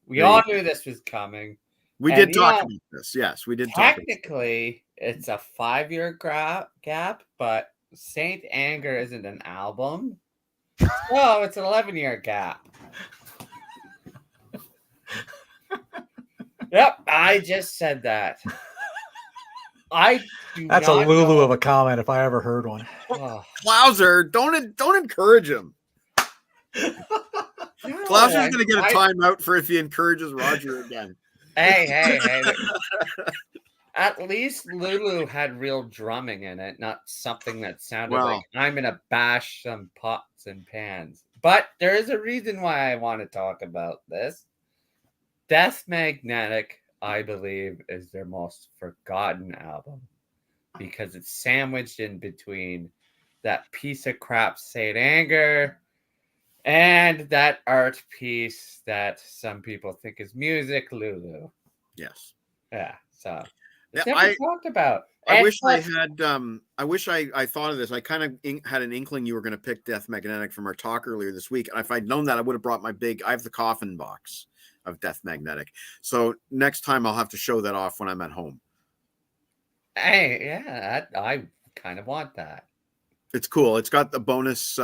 We all knew this was coming. We did talk about this. Yes, we did talk. Technically, it's a 5-year gap, but Saint Anger isn't an album. So it's an 11-year gap. Yep, I just said that. That's a Lulu of a comment if I ever heard one. Klauser, don't encourage him. Klauser's going to get a timeout for if he encourages Roger again. Hey. At least Lulu had real drumming in it, not something that sounded like I'm going to bash some pots and pans. But there is a reason why I want to talk about this. Death Magnetic, I believe, is their most forgotten album because it's sandwiched in between that piece of crap Saint Anger and that art piece that some people think is music, Lulu. Yes. Yeah. So it's never talked about. I wish I thought of this. I kind of had an inkling you were going to pick Death Magnetic from our talk earlier this week. And if I'd known that, I would have brought I have the coffin box of Death Magnetic. So next time I'll have to show that off when I'm at home. Hey, yeah, I kind of want that. It's cool. It's got the bonus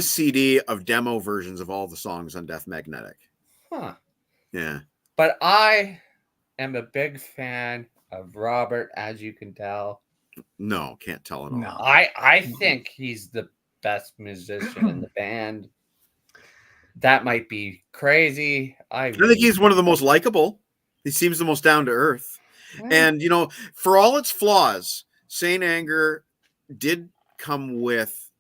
CD of demo versions of all the songs on Death Magnetic. Huh. Yeah. But I am a big fan of Robert, as you can tell. No, can't tell at all. No. I think he's the best musician in the band. That might be crazy. I think he's one of the most likable. He seems the most down to earth. And, for all its flaws, Saint Anger did come with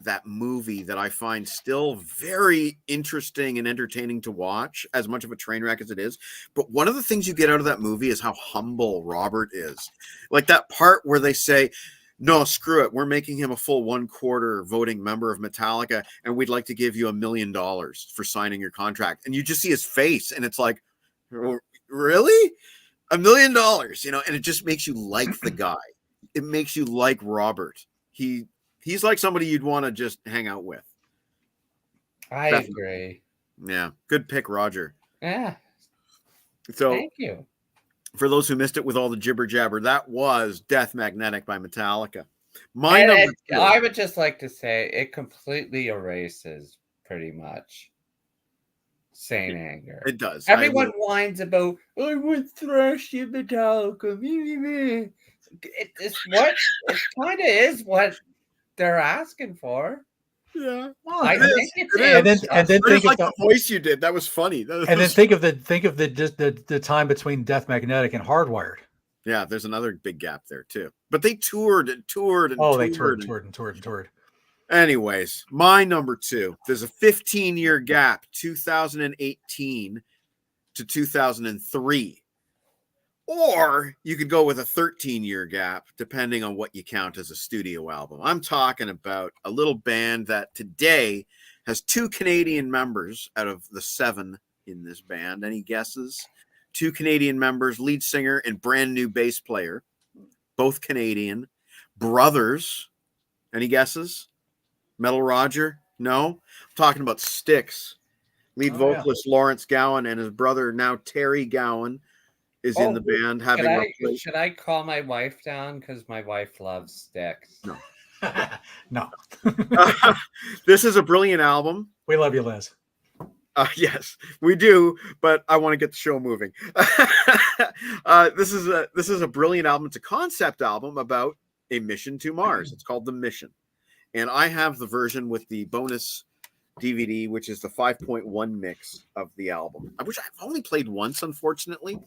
that movie that I find still very interesting and entertaining to watch, as much of a train wreck as it is. But one of the things you get out of that movie is how humble Robert is. Like that part where they say, No, screw it. We're making him a full 1/4 voting member of Metallica, and we'd like to give you $1 million for signing your contract. And you just see his face, and it's like, really? $1 million, and it just makes you like the guy. It makes you like Robert. He's like somebody you'd want to just hang out with. I Definitely. agree. Yeah, good pick, Roger. Yeah. So Thank you. for those who missed it with all the jibber jabber, that was Death Magnetic by Metallica. My And number two. I would just like to say it completely erases pretty much Saint Anger. It does. Everyone whines about, I would thrash you, Metallica. It kind of is what they're asking for. Yeah. I think it's and then think like of the voice you did. That was funny. and then think of the time between Death Magnetic and Hardwired. Yeah, there's another big gap there too. But they toured and toured and Oh, toured. they toured. Anyways, my number two. There's a 15-year gap, 2018 to 2003. Or you could go with a 13-year gap, depending on what you count as a studio album. I'm talking about a little band that today has 2 Canadian members out of the 7 in this band. Any guesses? 2 Canadian members, lead singer and brand new bass player, both Canadian. Brothers. Any guesses? Metal Roger? No? I'm talking about Styx. Lead vocalist Lawrence Gowan and his brother, now Terry Gowan, is in the band. Should I call my wife down? Because my wife loves Styx. No. No. This is a brilliant album. We love you, Liz. Yes, we do, but I want to get the show moving. This is a brilliant album. It's a concept album about a mission to Mars. It's called The Mission. And I have the version with the bonus DVD, which is the 5.1 mix of the album, which I've only played once, unfortunately.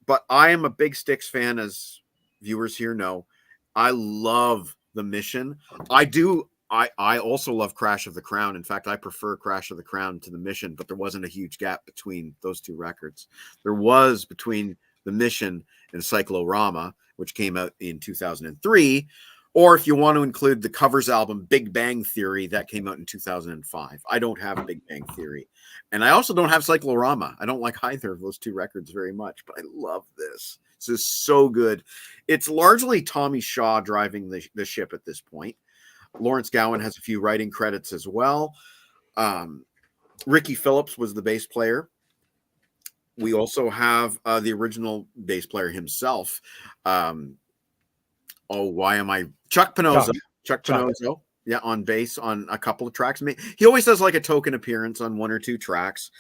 But I am a big Styx fan, as viewers here know. I love The Mission. I also love Crash of the Crown. In fact, I prefer Crash of the Crown to The Mission, but there wasn't a huge gap between those 2 records. There was between The Mission and Cyclorama, which came out in 2003. Or if you want to include the covers album Big Bang Theory, that came out in 2005. I don't have Big Bang Theory. And I also don't have Cyclorama. I don't like either of those 2 records very much, but I love this. This is so good. It's largely Tommy Shaw driving the ship at this point. Lawrence Gowan has a few writing credits as well. Ricky Phillips was the bass player. We also have the original bass player himself. Chuck Panozzo. Chuck Panozzo. Yeah, on bass on a couple of tracks. He always does like a token appearance on 1 or 2 tracks.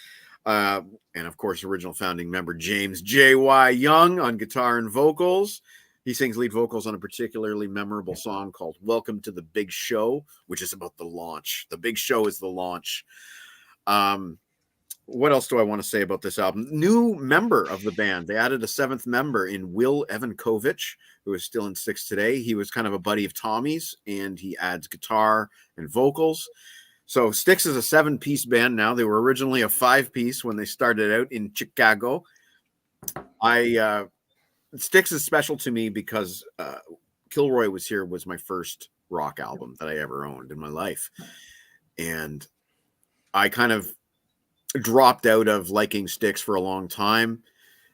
And of course, original founding member James J.Y. Young on guitar and vocals. He sings lead vocals on a particularly memorable song called Welcome to the Big Show, which is about the launch. The Big Show is the launch. What else do I want to say about this album? New member of the band. They added a 7th member in Will Evankovich, who is still in Styx today. He was kind of a buddy of Tommy's, and he adds guitar and vocals. So Styx is a 7-piece band now. They were originally a 5-piece when they started out in Chicago. Styx is special to me because Kilroy Was Here was my first rock album that I ever owned in my life. And I kind of dropped out of liking Styx for a long time,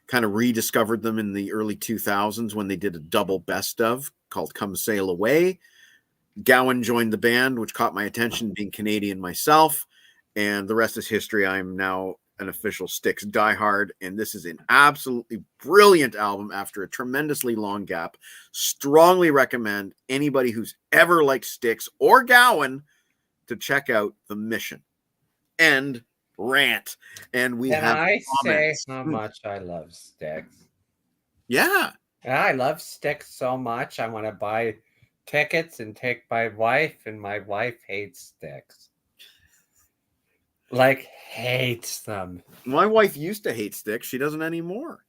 kind of rediscovered them in the early 2000s when they did a double best of called Come Sail Away. Gowan joined the band, which caught my attention, being Canadian myself, and the rest is history. I'm now an official Styx diehard, and this is an absolutely brilliant album after a tremendously long gap. Strongly recommend anybody who's ever liked Styx or Gowan to check out The Mission. End rant. And we have comments. Say how much I love Styx? Yeah. I love Styx so much. I want to buy tickets and take my wife, and my wife hates Styx. Like, hates them. My wife used to hate Styx. She doesn't anymore.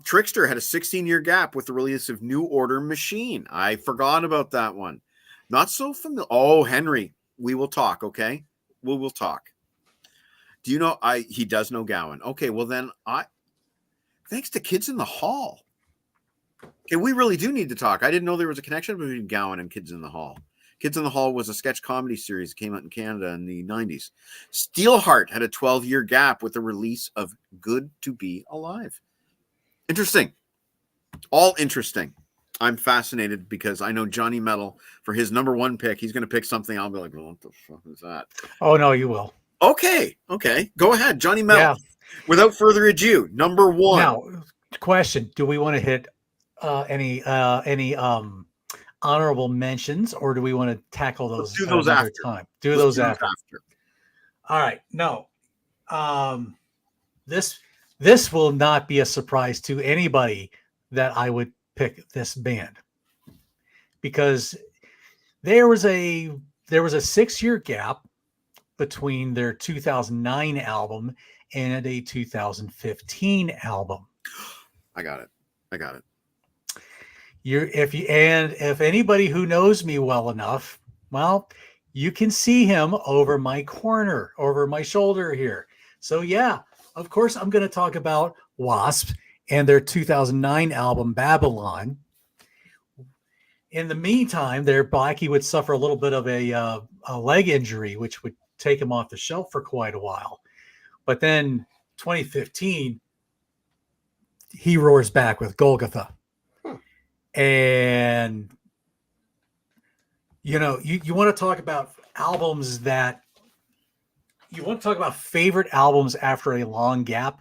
Trickster had a 16-year gap with the release of New Order Machine. I forgot about that one. Not so familiar. Oh, Henry, we will talk, okay? We will talk. Do you know he does know Gowan? Okay, well then thanks to Kids in the Hall. Okay, we really do need to talk. I didn't know there was a connection between Gowan and Kids in the Hall. Kids in the Hall was a sketch comedy series that came out in Canada in the 90s. Steelheart had a 12-year gap with the release of Good to Be Alive. Interesting. All interesting. I'm fascinated because I know Johnny Metal, for his number one pick, he's going to pick something. I'll be like, well, what the fuck is that? Oh no, you will. Okay. Go ahead, Johnny Metal. Yeah. Without further ado, number one. Now, question: do we want to hit any honorable mentions, or do we want to tackle those? Let's do those another after. time. Do Let's those do after. All right. No. This will not be a surprise to anybody that I would pick this band, because there was a 6-year gap between their 2009 album and a 2015 album. I got it. If anybody who knows me well enough, well, you can see him over my corner, over my shoulder here. So yeah, of course I'm going to talk about Wasp and their 2009 album Babylon. In the meantime, Blackie would suffer a little bit of a leg injury, which would take him off the shelf for quite a while. But then 2015, he roars back with Golgotha. And, you know, you want to talk about albums that you want to talk about favorite albums after a long gap.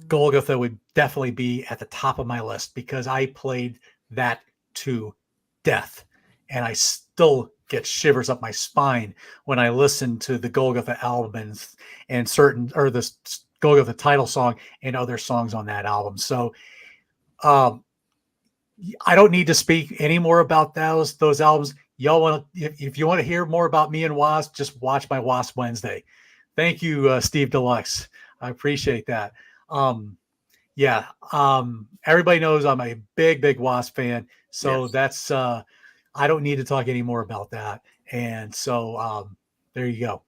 Golgotha would definitely be at the top of my list because I played that to death. And I still get shivers up my spine when I listen to the Golgotha album and the Golgotha title song and other songs on that album. So, I don't need to speak any more about those albums. Y'all want to, if you want to hear more about me and Wasp, just watch my Wasp Wednesday. Thank you, Steve Deluxe. I appreciate that. Everybody knows I'm a big Wasp fan. So Yes. that's, I don't need to talk any more about that. And so there you go.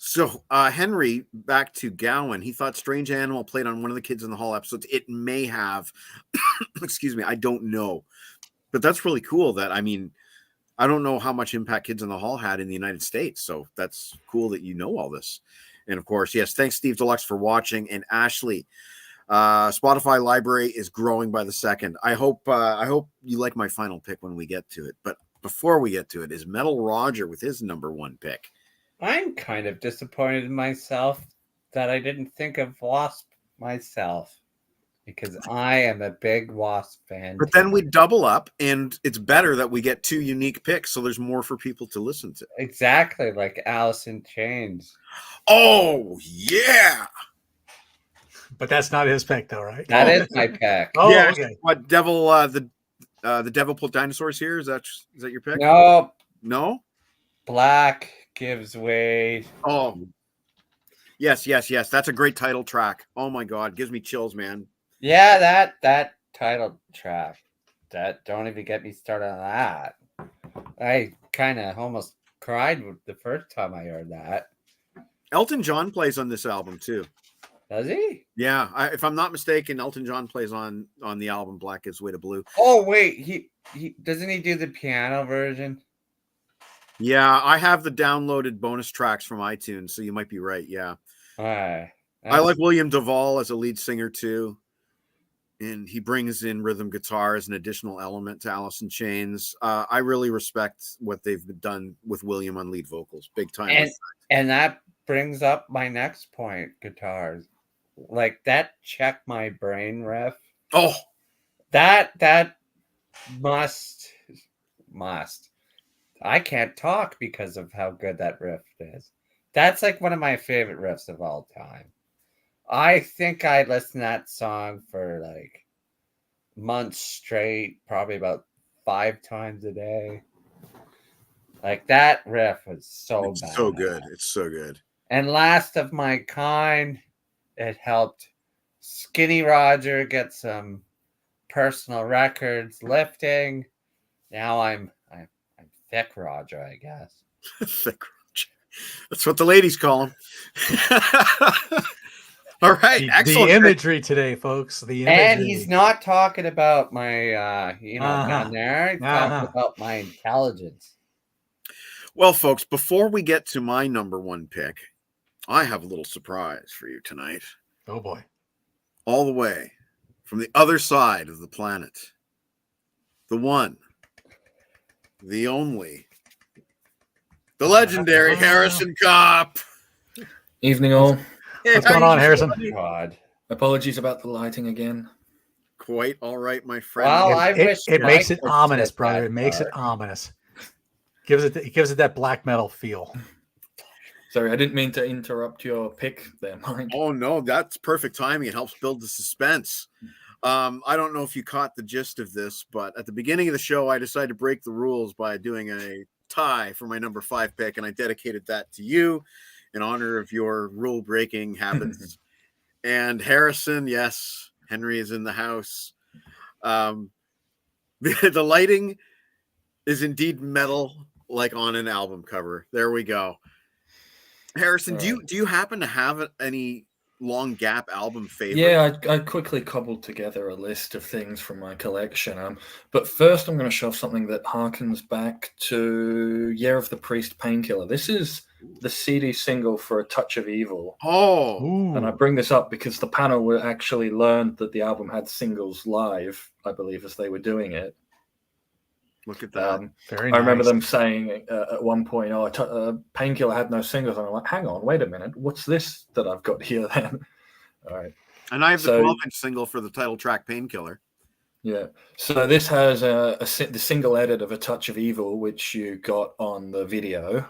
So Henry, back to Gowan. He thought Strange Animal played on one of the Kids in the Hall episodes. It may have. Excuse me. I don't know. But that's really cool that, I mean, I don't know how much impact Kids in the Hall had in the United States. So that's cool that you know all this. And of course, yes, thanks Steve Deluxe for watching. And Ashley, Spotify library is growing by the second. I hope you like my final pick when we get to it. But before we get to it, is Metal Roger with his number one pick. I'm kind of disappointed in myself that I didn't think of Wasp myself, because I am a big Wasp fan. But then we double up, and it's better that we get two unique picks, so there's more for people to listen to. Exactly, like Alice in Chains. Oh, yeah. But that's not his pick, though, right? That is my pick. Oh, yeah. okay. What devil? The devil put dinosaurs here. Is that your pick? No, No. Black gives way. Oh, yes. That's a great title track. Oh my God, gives me chills, man. Yeah, that title track. That don't even get me started on that. I kind of almost cried the first time I heard that. Elton John plays on this album too. Does he? Yeah, if I'm not mistaken, Elton John plays on the album Black Gives Way to Blue. Oh wait, he doesn't he do the piano version? Yeah, I have the downloaded bonus tracks from iTunes, so you might be right. Yeah. All right. I like William Duvall as a lead singer too. And he brings in rhythm guitar as an additional element to Alice in Chains. I really respect what they've done with William on lead vocals. Big time. And that brings up my next point, guitars. Like that Check My Brain riff. Oh, that must. I can't talk because of how good that riff is. That's like one of my favorite riffs of all time. I think I listened to that song for like months straight, probably about 5 times a day. Like that riff was so it's bad. so good. It's so good. And Last of My Kind, it helped Skinny Roger get some personal records lifting. Now I'm Thick Roger, I guess. Thick Roger. That's what the ladies call him. All right, The excellent. imagery today, folks. The imagery. And he's not talking about my, Uh-huh. down there. He's talking about my intelligence. Well, folks, before we get to my number one pick, I have a little surprise for you tonight. Oh boy. All the way from the other side of the planet. The one, the only, the legendary Harrison Kopp. Evening all. What's going on, Harrison? God. Apologies about the lighting again. Quite all right, my friend. Well, I It, wish it Mike makes it would ominous, sit brother. that It makes it far. ominous. It gives it that black metal feel. Sorry, I didn't mean to interrupt your pick there, Mike. Oh no, that's perfect timing. It helps build the suspense. I don't know if you caught the gist of this, but at the beginning of the show, I decided to break the rules by doing a tie for my number 5 pick, and I dedicated that to you in honor of your rule breaking habits. And Harrison, yes, Henry is in the house. The lighting is indeed metal, like on an album cover. There we go. Harrison, All do you happen to have any long gap album favorites? Yeah, I quickly cobbled together a list of things from my collection. But first, I'm going to show something that harkens back to Year of the Priest Painkiller. This is the CD single for A Touch of Evil. Oh, Ooh. And I bring this up because the panel actually learned that the album had singles live, I believe, as they were doing it. look at that. Very I remember nice. them saying at one point, Painkiller had no singles. And I'm like, hang on, wait a minute. What's this that I've got here then? All right. And I have the So- 12-inch single for the title track Painkiller. Yeah. So this has the single edit of A Touch of Evil, which you got on the video.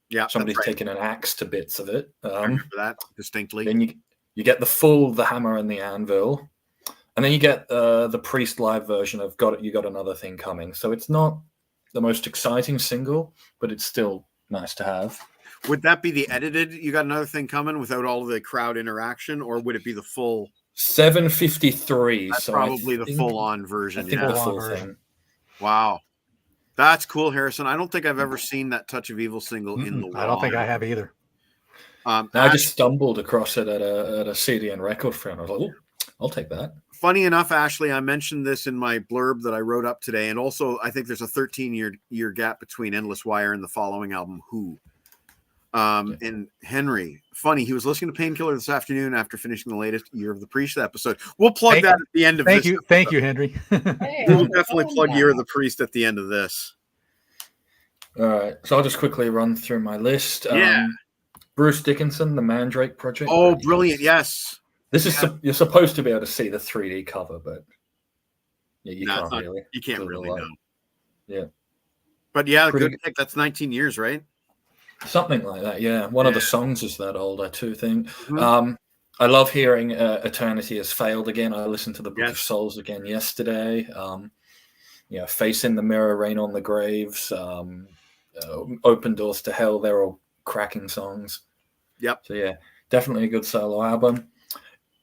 Yeah, Somebody's that's right. taken an axe to bits of it. I remember that distinctly. Then you get the Hammer and the Anvil. And then you get the Priest live version of You Got Another Thing Coming. So it's not the most exciting single, but it's still nice to have. Would that be the edited You Got Another Thing Coming without all of the crowd interaction, or would it be the full? 753. That's so probably the think- full-on I version. think Yeah. the Full-on full version. thing. Wow. That's cool, Harrison. I don't think I've ever seen that Touch of Evil single in the I don't think I wild. have either. I just stumbled across it at a CD and record fair, and I was like, oh, I'll take that. Funny enough, Ashley, I mentioned this in my blurb that I wrote up today, and also I think there's a 13-year gap between Endless Wire and the following album, Who. And Henry, funny, he was listening to Painkiller this afternoon after finishing the latest Year of the Priest episode. We'll plug Thank- that at the end of Thank this. you. Thank you, Henry. Hey, We'll I'm definitely going plug now. Year of the Priest at the end of this. All right, so I'll just quickly run through my list. Yeah. Bruce Dickinson, The Mandrake Project. Oh, brilliant. Yes. This is you're supposed to be able to see the 3D cover, but yeah, you No, it's can't not- really. You can't Doesn't really like- know. Yeah. But yeah, Pretty good pick. That's 19 years, right? Something like that, yeah. One of the Yeah. songs is that old, I too think. Mhm. I love hearing Eternity Has Failed again. I listened to the Book of Yes. Souls again yesterday. Face in the Mirror, Rain on the Graves, Open Doors to Hell. They're all cracking songs. Yep. So yeah, definitely a good solo album.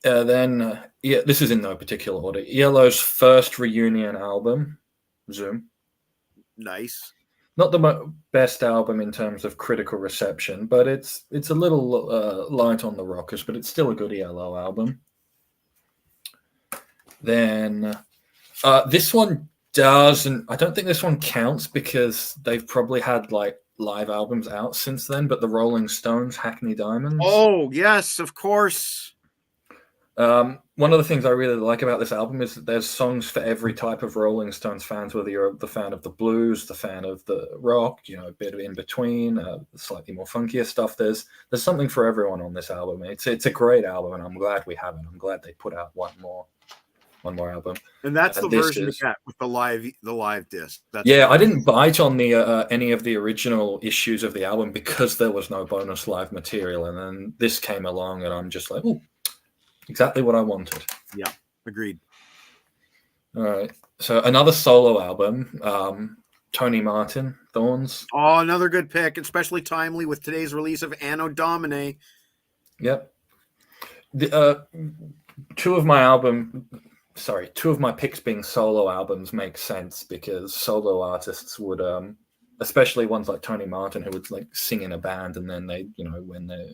This is in no particular order. Yellow's first reunion album, Zoom. Nice. Not the best album in terms of critical reception, but it's a little light on the rockers, but it's still a good Yellow album. Then this one doesn't. I don't think this one counts because they've probably had like live albums out since then. But the Rolling Stones, Hackney Diamonds. Oh, yes, of course. One of the things I really like about this album is that there's songs for every type of Rolling Stones fans, whether you're the fan of the blues, the fan of the rock, a bit of in between, slightly more funkier stuff. There's something for everyone on this album. It's a great album, and I'm glad we have it. I'm glad they put out one more album. And that's the This version is- we got with the live disc. That's Yeah, I didn't bite on the any of the original issues of the album because there was no bonus live material, and then this came along, and I'm just like, oh, exactly what I wanted. Agreed. All right. So another solo album, Tony Martin, Thorns. Oh, another good pick, especially timely with today's release of Anno Domine. Yep. Two of my picks being solo albums make sense because solo artists would, especially ones like Tony Martin, who would like sing in a band, and then they, when they're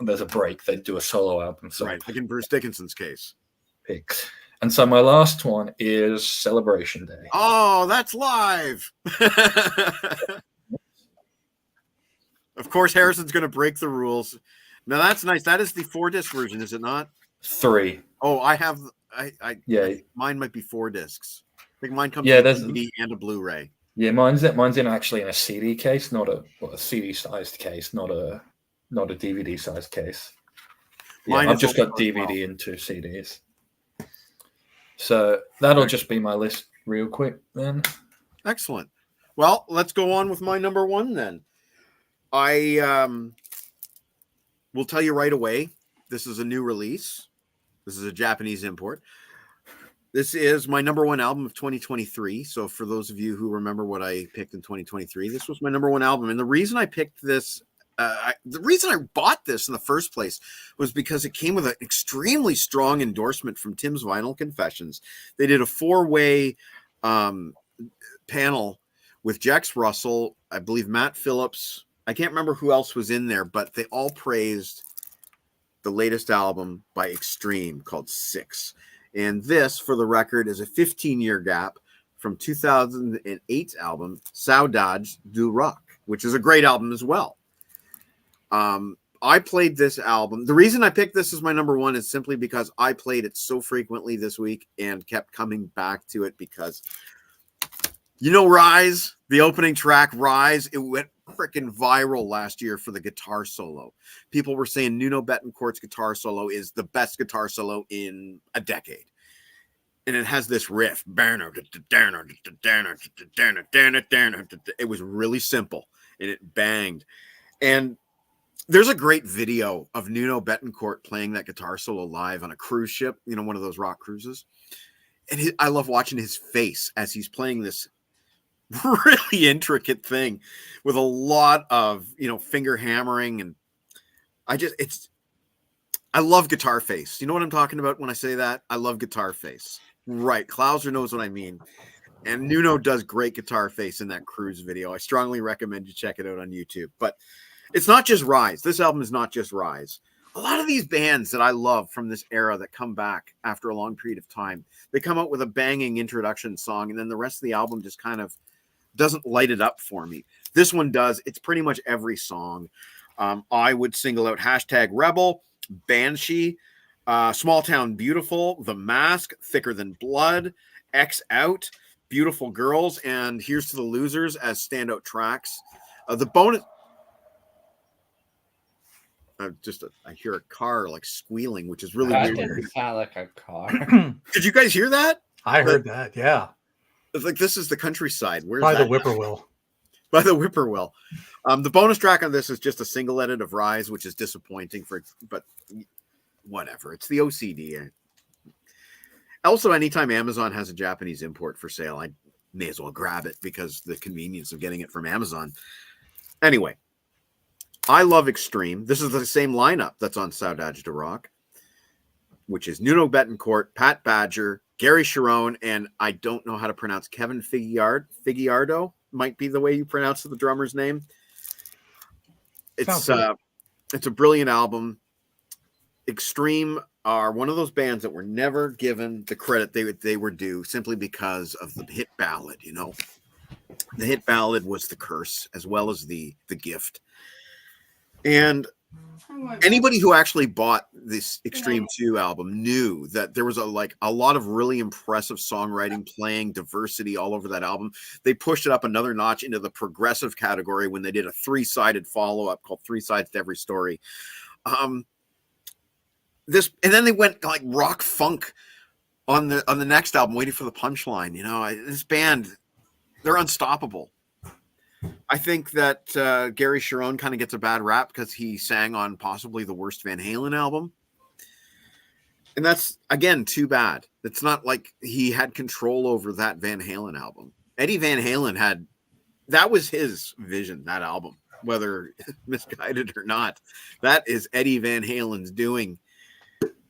there's a break, they do a solo album. So Right, like in Bruce Dickinson's case. picks. And so my last one is Celebration Day. Oh, that's live. Of course, Harrison's going to break the rules. Now that's nice. That is the 4-disc version, is it not? 3. Oh, I have. Yeah. Mine might be 4 discs. I think mine comes Yeah, with a there's- DVD and a Blu-ray. Yeah, mine's actually in a CD case, not a CD sized case, not a DVD sized case. Yeah, Mine I've is just got also as well. DVD and 2 CDs. So that'll just be my list real quick then. Excellent. Well, let's go on with my number 1 then. I will tell you right away. This is a new release. This is a Japanese import. This is my number 1 album of 2023. So for those of you who remember what I picked in 2023, this was my number 1 album. And the reason I picked this, the reason I bought this in the first place was because it came with an extremely strong endorsement from Tim's Vinyl Confessions. They did a 4-way panel with Jax Russell, I believe Matt Phillips. I can't remember who else was in there, but they all praised the latest album by Extreme called 6. And this, for the record, is a 15-year gap from 2008's album, Saudade du Rock, which is a great album as well. I played this album. The reason I picked this as my number 1 is simply because I played it so frequently this week and kept coming back to it because, Rise, the opening track, Rise, it went freaking viral last year for the guitar solo. People were saying Nuno Betancourt's guitar solo is the best guitar solo in a decade. And it has this riff. It was really simple and it banged. And there's a great video of Nuno Betancourt playing that guitar solo live on a cruise ship, one of those rock cruises. And I love watching his face as he's playing this really intricate thing with a lot of finger hammering, and I love guitar face. You know what I'm talking about when I say that? I love guitar face. Right, Klauser knows what I mean. And Nuno does great guitar face in that cruise video. I strongly recommend you check it out on YouTube. But it's not just Rise. This album is not just Rise. A lot of these bands that I love from this era that come back after a long period of time, they come out with a banging introduction song, and then the rest of the album just kind of doesn't light it up for me. This one does. It's pretty much every song. I would single out #Rebel, Banshee, Small Town Beautiful, The Mask, Thicker Than Blood, X Out, Beautiful Girls, and Here's to the Losers as standout tracks. The bonus... I hear a car like squealing, which is really That weird. didn't sound like a car. Did you guys hear that? I heard that. Yeah. It's like, this is the countryside. Where's By that? the whippoorwill. By the whippoorwill. The bonus track on this is just a single edit of Rise, which is disappointing but whatever. It's the OCD. Also, anytime Amazon has a Japanese import for sale, I may as well grab it because the convenience of getting it from Amazon. Anyway, I love Extreme. This is the same lineup that's on Saudade du Rock, which is Nuno Betancourt, Pat Badger, Gary Cherone, and I don't know how to pronounce Kevin Figiardo, might be the way you pronounce the drummer's name. It's a brilliant album. Extreme are one of those bands that were never given the credit they were due simply because of the hit ballad. The hit ballad was The Curse as well as the Gift. And anybody who actually bought this Extreme 2 album knew that there was a lot of really impressive songwriting, playing, diversity all over that album. They pushed it up another notch into the progressive category when they did a 3-sided follow-up called 3 Sides to Every Story. And then they went like rock funk on the next album, Waiting for the Punchline. This band, they're unstoppable. I think that Gary Cherone kind of gets a bad rap because he sang on possibly the worst Van Halen album. And that's, again, too bad. It's not like he had control over that Van Halen album. Eddie Van Halen that was his vision, that album, whether misguided or not. That is Eddie Van Halen's doing.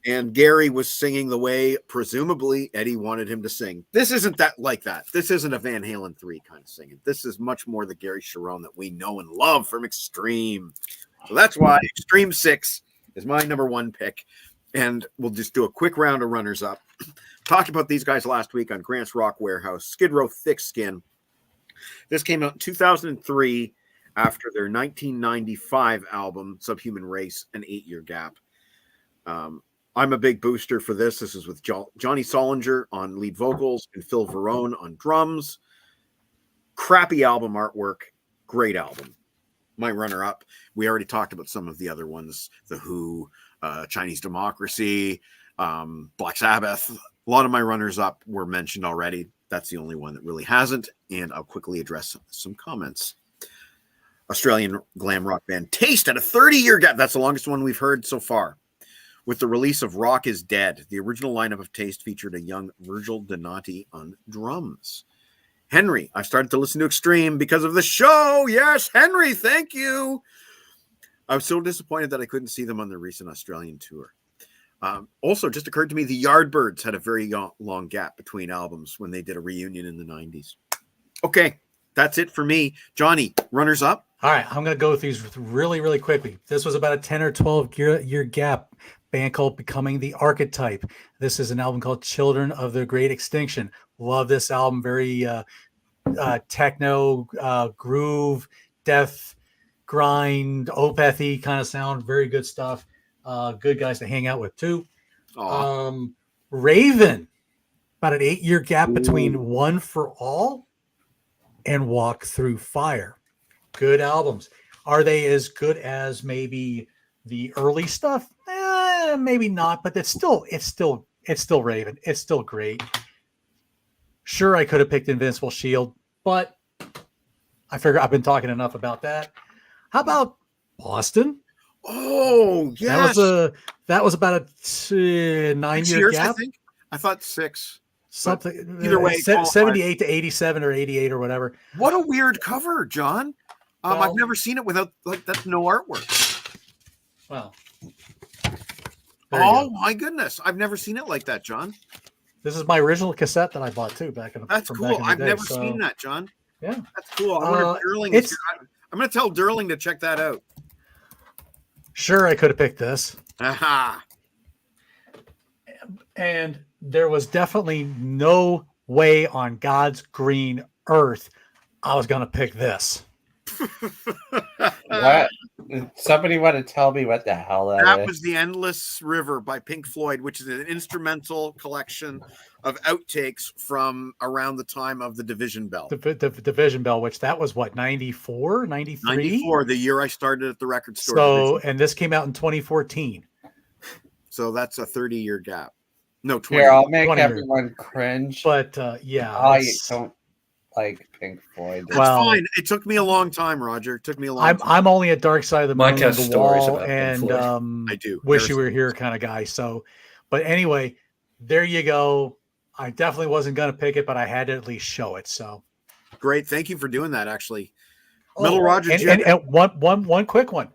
And Gary was singing the way, presumably, Eddie wanted him to sing. This isn't like that. This isn't a Van Halen 3 kind of singing. This is much more the Gary Cherone that we know and love from Extreme. So that's why Extreme 6 is my number one pick. And we'll just do a quick round of runners up. Talked about these guys last week on Grant's Rock Warehouse. Skid Row Thick Skin. This came out in 2003 after their 1995 album, Subhuman Race, an 8-year gap. I'm a big booster for this. This is with Johnny Solinger on lead vocals and Phil Verone on drums. Crappy album artwork. Great album. My runner-up. We already talked about some of the other ones. The Who, Chinese Democracy, Black Sabbath. A lot of my runners-up were mentioned already. That's the only one that really hasn't. And I'll quickly address some comments. Australian glam rock band Taste had a 30-year gap. That's the longest one we've heard so far. With the release of Rock is Dead, the original lineup of Taste featured a young Virgil Donati on drums. Henry, I started to listen to Extreme because of the show. Yes, Henry, thank you. I was so disappointed that I couldn't see them on their recent Australian tour. Also, just occurred to me the Yardbirds had a very long gap between albums when they did a reunion in the 90s. Okay, that's it for me. Johnny, runners up? All right, I'm going to go with these really, really quickly. This was about a 10 or 12 year gap. Band called Becoming the Archetype. This is an album called Children of the Great Extinction. Love this album. Very techno, groove, death, grind, Opeth-y kind of sound. Very good stuff. Good guys to hang out with too. Raven, about an 8-year gap between One for All and Walk Through Fire. Good albums. Are they as good as maybe the early stuff? Maybe not, but it's still Raven. It's still great. Sure, I could have picked Invincible Shield, but I figure I've been talking enough about that. How about Boston? Oh, yes. That was about a 9-year gap. I think. I thought 6. Something. Either way, 78 to 87 or 88 or whatever. What a weird cover, John. I've never seen it without that's no artwork. Well. Oh my goodness! I've never seen it like that, John. This is my original cassette that I bought too back in. That's cool. I've never seen that, John. Yeah, that's cool. I wonder if Derling is here. I'm going to tell Derling to check that out. Sure, I could have picked this. Aha! And there was definitely no way on God's green earth I was going to pick this. What? Somebody want to tell me what the hell that is? Was The Endless River by Pink Floyd, which is an instrumental collection of outtakes from around the time of the Division Bell. The Division Bell, which that was what, 94, 93? 94, the year I started at the record store. So, and this came out in 2014. So that's a 30-year gap. No, 20. Here, I'll make 20 everyone cringe. But yeah. I don't like Pink Floyd. That's fine. It took me a long time, Roger. It took me a long time. I'm only a Dark Side of the Moon, Mike has the stories Wall, about and Pink Floyd. I do. Wish You Were Here kind of guy. So, but anyway, there you go. I definitely wasn't going to pick it, but I had to at least show it. So great. Thank you for doing that, actually. Metal Roger. And one quick one.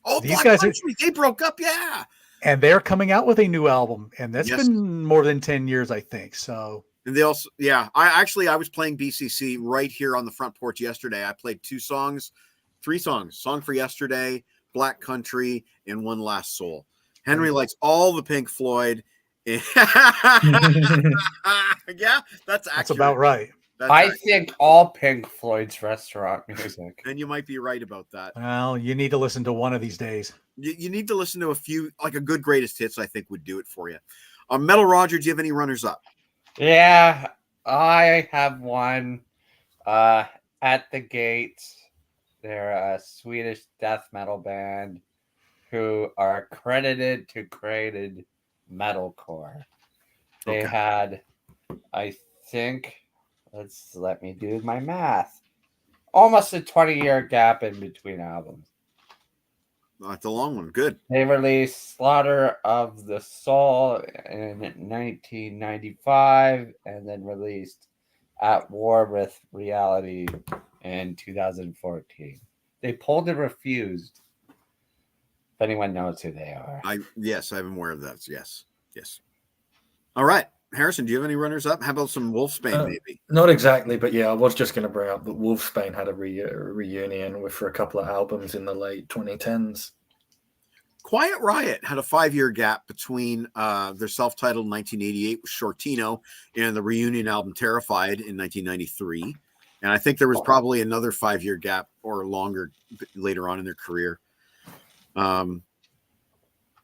Oh, these guys they broke up. Yeah. And they're coming out with a new album, and that's been more than 10 years, I think. So, and they also, I was playing BCC right here on the front porch yesterday. I played 3 songs, Song for Yesterday, Black Country, and One Last Soul. Henry likes all the Pink Floyd. Yeah, that's about right. I think all Pink Floyd's restaurant music. And you might be right about that. Well, you need to listen to one of these days. You need to listen to a few, like a good greatest hits, I think would do it for you. Metal Roger, do you have any runners up? Yeah, I have one. At the Gates. They're a Swedish death metal band who are credited to created metalcore. They had, I think, let me do my math. Almost a 20-year gap in between albums. That's a long one. Good. They released Slaughter of the Soul in 1995 and then released At War with Reality in 2014. They pulled and refused. If anyone knows who they are. Yes, I'm aware of that. Yes. All right. Harrison, do you have any runners up? How about some Wolfsbane, maybe? Not exactly, but yeah, I was just going to bring up that Wolfsbane had a reunion for a couple of albums in the late 2010s. Quiet Riot had a 5-year gap between their self-titled 1988 with Shortino and the reunion album Terrified in 1993. And I think there was probably another 5-year gap or longer later on in their career.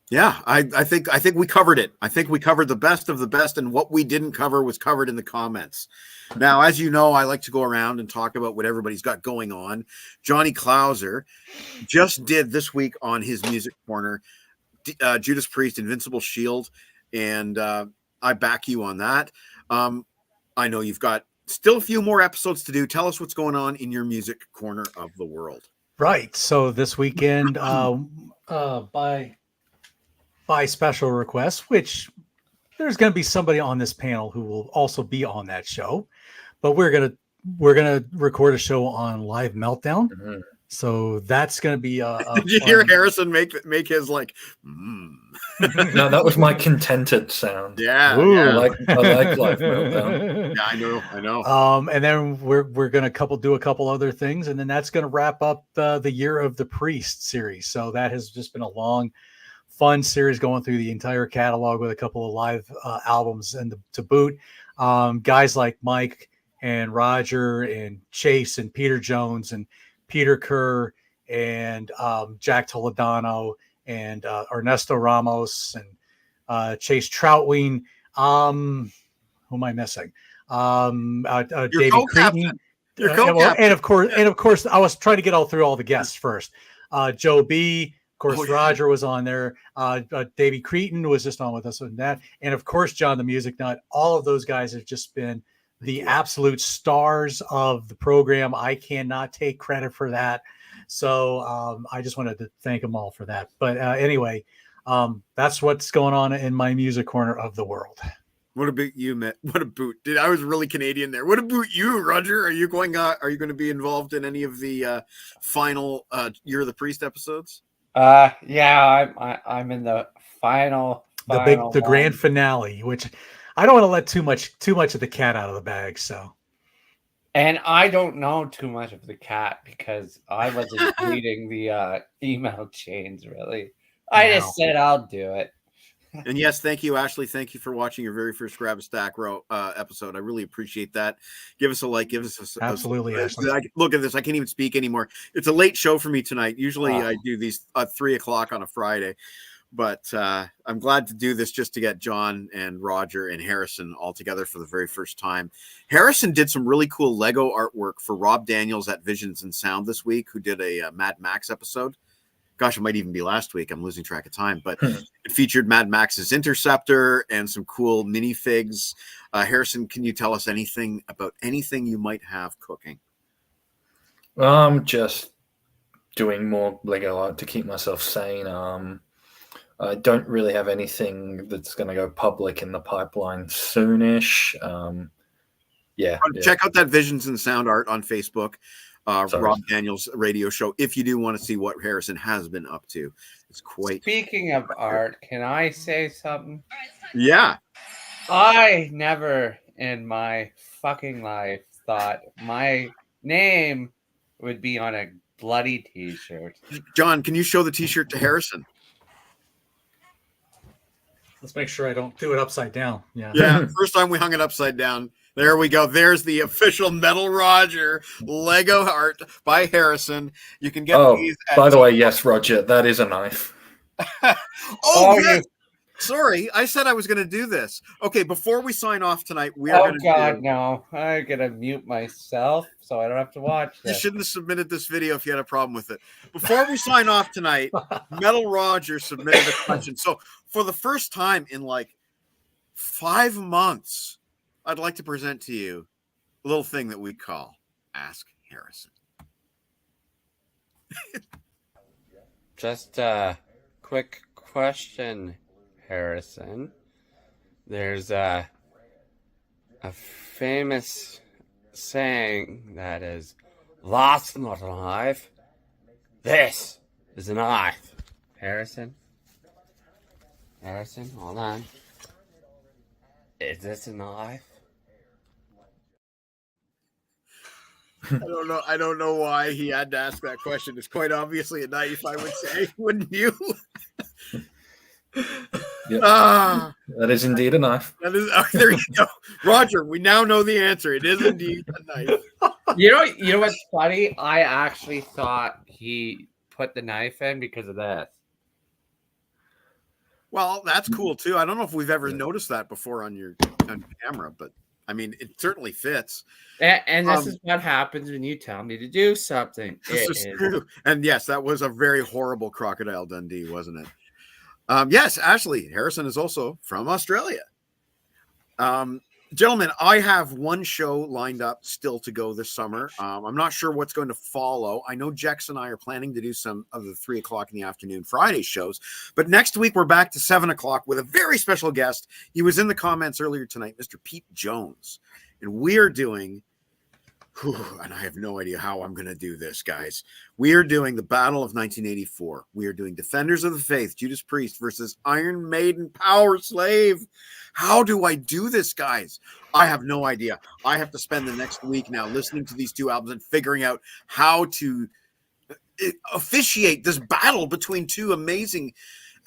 Yeah, I think we covered it. I think we covered the best of the best, and what we didn't cover was covered in the comments. Now, as you know, I like to go around and talk about what everybody's got going on. Johnny Klauser just did this week on his Music Corner, Judas Priest, Invincible Shield, and I back you on that. I know you've got still a few more episodes to do. Tell us what's going on in your Music Corner of the world. Right. So this weekend, by special request, which there's going to be somebody on this panel who will also be on that show, but we're gonna record a show on Live Meltdown. Mhm. So that's going to be Did you hear Harrison make his like? No, that was my contented sound. Yeah, Ooh. yeah. I like Live Meltdown. Yeah, I know. And then we're going to do a couple other things, and then that's going to wrap up the Year of the Priest series. So that has just been a long, fun series going through the entire catalog with a couple of live albums and to boot. Guys like Mike and Roger and Chase and Peter Jones and Peter Kerr and Jack Toledano and Ernesto Ramos and Chase Troutwing. Who am I missing? David Cretan. And of course, I was trying to get through all the guests first. Joe B. Of course, Roger was on there. Davey Cretan was just on with us on that. And of course, John the Music Nut. All of those guys have just been the absolute stars of the program. I cannot take credit for that. So I just wanted to thank them all for that. But anyway, that's what's going on in my Music Corner of the world. What about you, Matt? What a boot! I was really Canadian there. What about you, Roger? Are you going to be involved in any of the final Year of the Priest episodes? Yeah, I'm in the final The grand finale, which I don't want to let too much of the cat out of the bag. So, and I don't know too much of the cat because I wasn't reading the email chains really. I just said I'll do it. And yes, thank you, Ashley. Thank you for watching your very first Grab a Stack episode. I really appreciate that. Give us a like. Give us absolutely. Ashley. Look at this. I can't even speak anymore. It's a late show for me tonight. Usually I do these at 3:00 on a Friday, but I'm glad to do this just to get John and Roger and Harrison all together for the very first time. Harrison did some really cool Lego artwork for Rob Daniels at Visions and Sound this week, who did a Mad Max episode. Gosh, it might even be last week. I'm losing track of time, but it featured Mad Max's Interceptor and some cool minifigs. Harrison, can you tell us anything about anything you might have cooking? I'm just doing more Lego art to keep myself sane. I don't really have anything that's going to go public in the pipeline soonish. Check out that Visions and Sound art on Facebook. Rob Daniels radio show, if you do want to see what Harrison has been up to. It's quite. Speaking of art, can I say something? Yeah. I never in my fucking life thought my name would be on a bloody t-shirt. John, can you show the t-shirt to Harrison? Let's make sure I don't do it upside down. Yeah. First time we hung it upside down. There we go. There's the official Metal Roger Lego art by Harrison. You can get these. By the way, yes, Roger, that is a knife. Yes. Sorry, I said I was going to do this. Okay, before we sign off tonight, we are going to no. I'm going to mute myself so I don't have to watch this. You shouldn't have submitted this video if you had a problem with it. Before we sign off tonight, Metal Roger submitted a question. So for the first time in like 5 months, I'd like to present to you a little thing that we call Ask Harrison. Just a quick question, Harrison. There's a famous saying that is, "That's not a knife. This is a knife." Harrison, hold on. Is this a knife? I don't know why he had to ask that question. It's quite obviously a knife, I would say, wouldn't you? Ah, That is indeed a knife. that is, there you go. Roger, we now know the answer. It is indeed a knife. You know what's funny? I actually thought he put the knife in because of this. Well, that's cool too. I don't know if we've ever noticed that before on your camera, but I mean, it certainly fits. And this is what happens when you tell me to do something. This is true. And yes, that was a very horrible Crocodile Dundee, wasn't it? Yes, Ashley Harrison is also from Australia. Gentlemen, I have one show lined up still to go this summer. I'm not sure what's going to follow. I know Jex and I are planning to do some of the 3 o'clock in the afternoon Friday shows, but next week we're back to 7 o'clock with a very special guest. He was in the comments earlier tonight, Mr. Pete Jones, and we are doing, and I have no idea how I'm going to do this, guys. We are doing the Battle of 1984. We are doing Defenders of the Faith, Judas Priest versus Iron Maiden, Power Slave. How do I do this, guys? I have no idea. I have to spend the next week now listening to these two albums and figuring out how to officiate this battle between two amazing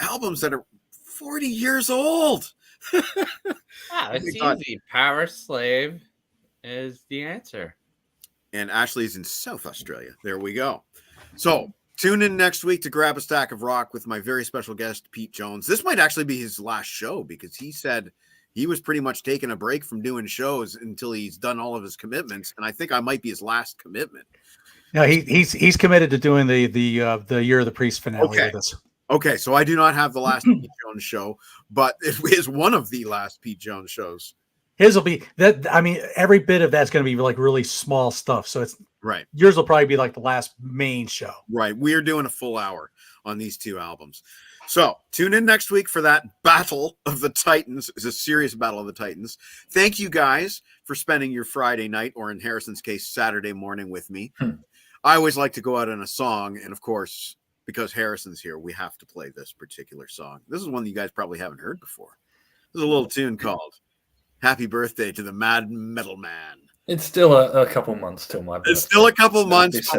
albums that are 40 years old. It's easy. Power Slave is the answer. And Ashley's in South Australia. There we go. So tune in next week to Grab a Stack of Rock with my very special guest, Pete Jones. This might actually be his last show because he said he was pretty much taking a break from doing shows until he's done all of his commitments. And I think I might be his last commitment. No, he's committed to doing the Year of the Priest finale with us. Okay, so I do not have the last Pete Jones show, but it is one of the last Pete Jones shows. His will be that. I mean, every bit of that's going to be like really small stuff. So it's right. Yours will probably be like the last main show. Right. We are doing a full hour on these two albums. So tune in next week for that Battle of the Titans. It's a serious Battle of the Titans. Thank you guys for spending your Friday night, or in Harrison's case, Saturday morning with me. I always like to go out on a song. And of course, because Harrison's here, we have to play this particular song. This is one that you guys probably haven't heard before. There's a little tune called Happy Birthday to the Mad Metal Man. It's still a couple months till my birthday. It's still a couple months.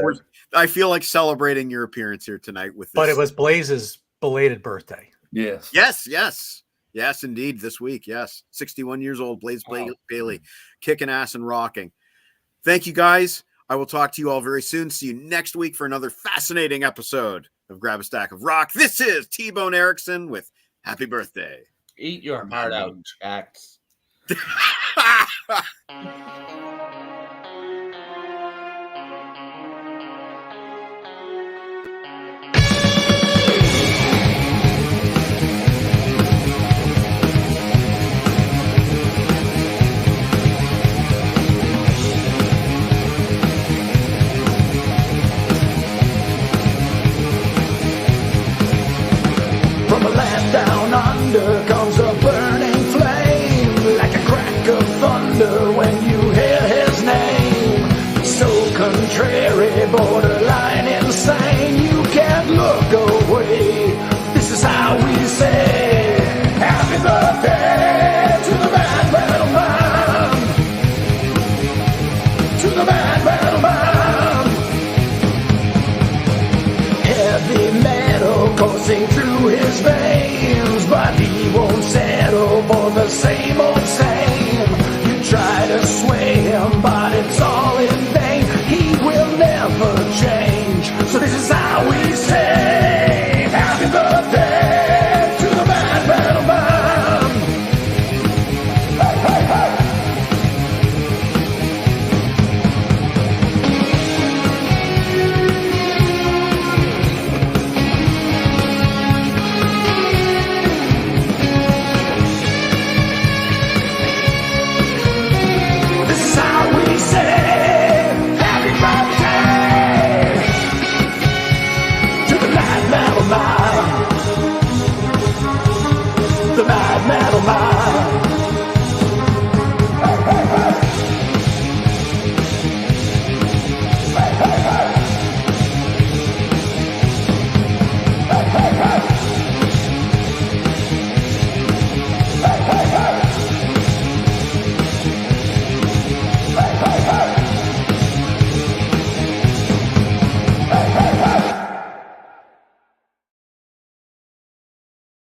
I feel like celebrating your appearance here tonight with this. But it was Blaze's belated birthday. Yes. Yes, indeed. This week. Yes. 61 years old. Blaze Bailey, kicking ass and rocking. Thank you, guys. I will talk to you all very soon. See you next week for another fascinating episode of Grab a Stack of Rock. This is T-Bone Erickson with Happy Birthday. Eat your heart out, Jax. From a land down under comes a burning flame, like a crack of thunder when you hear his name. So contrary, borderline insane, you can't look away. This is how we say, happy birthday to the Mad Metal Man, to the Mad Metal Man. Heavy metal coursing through his veins, but he won't settle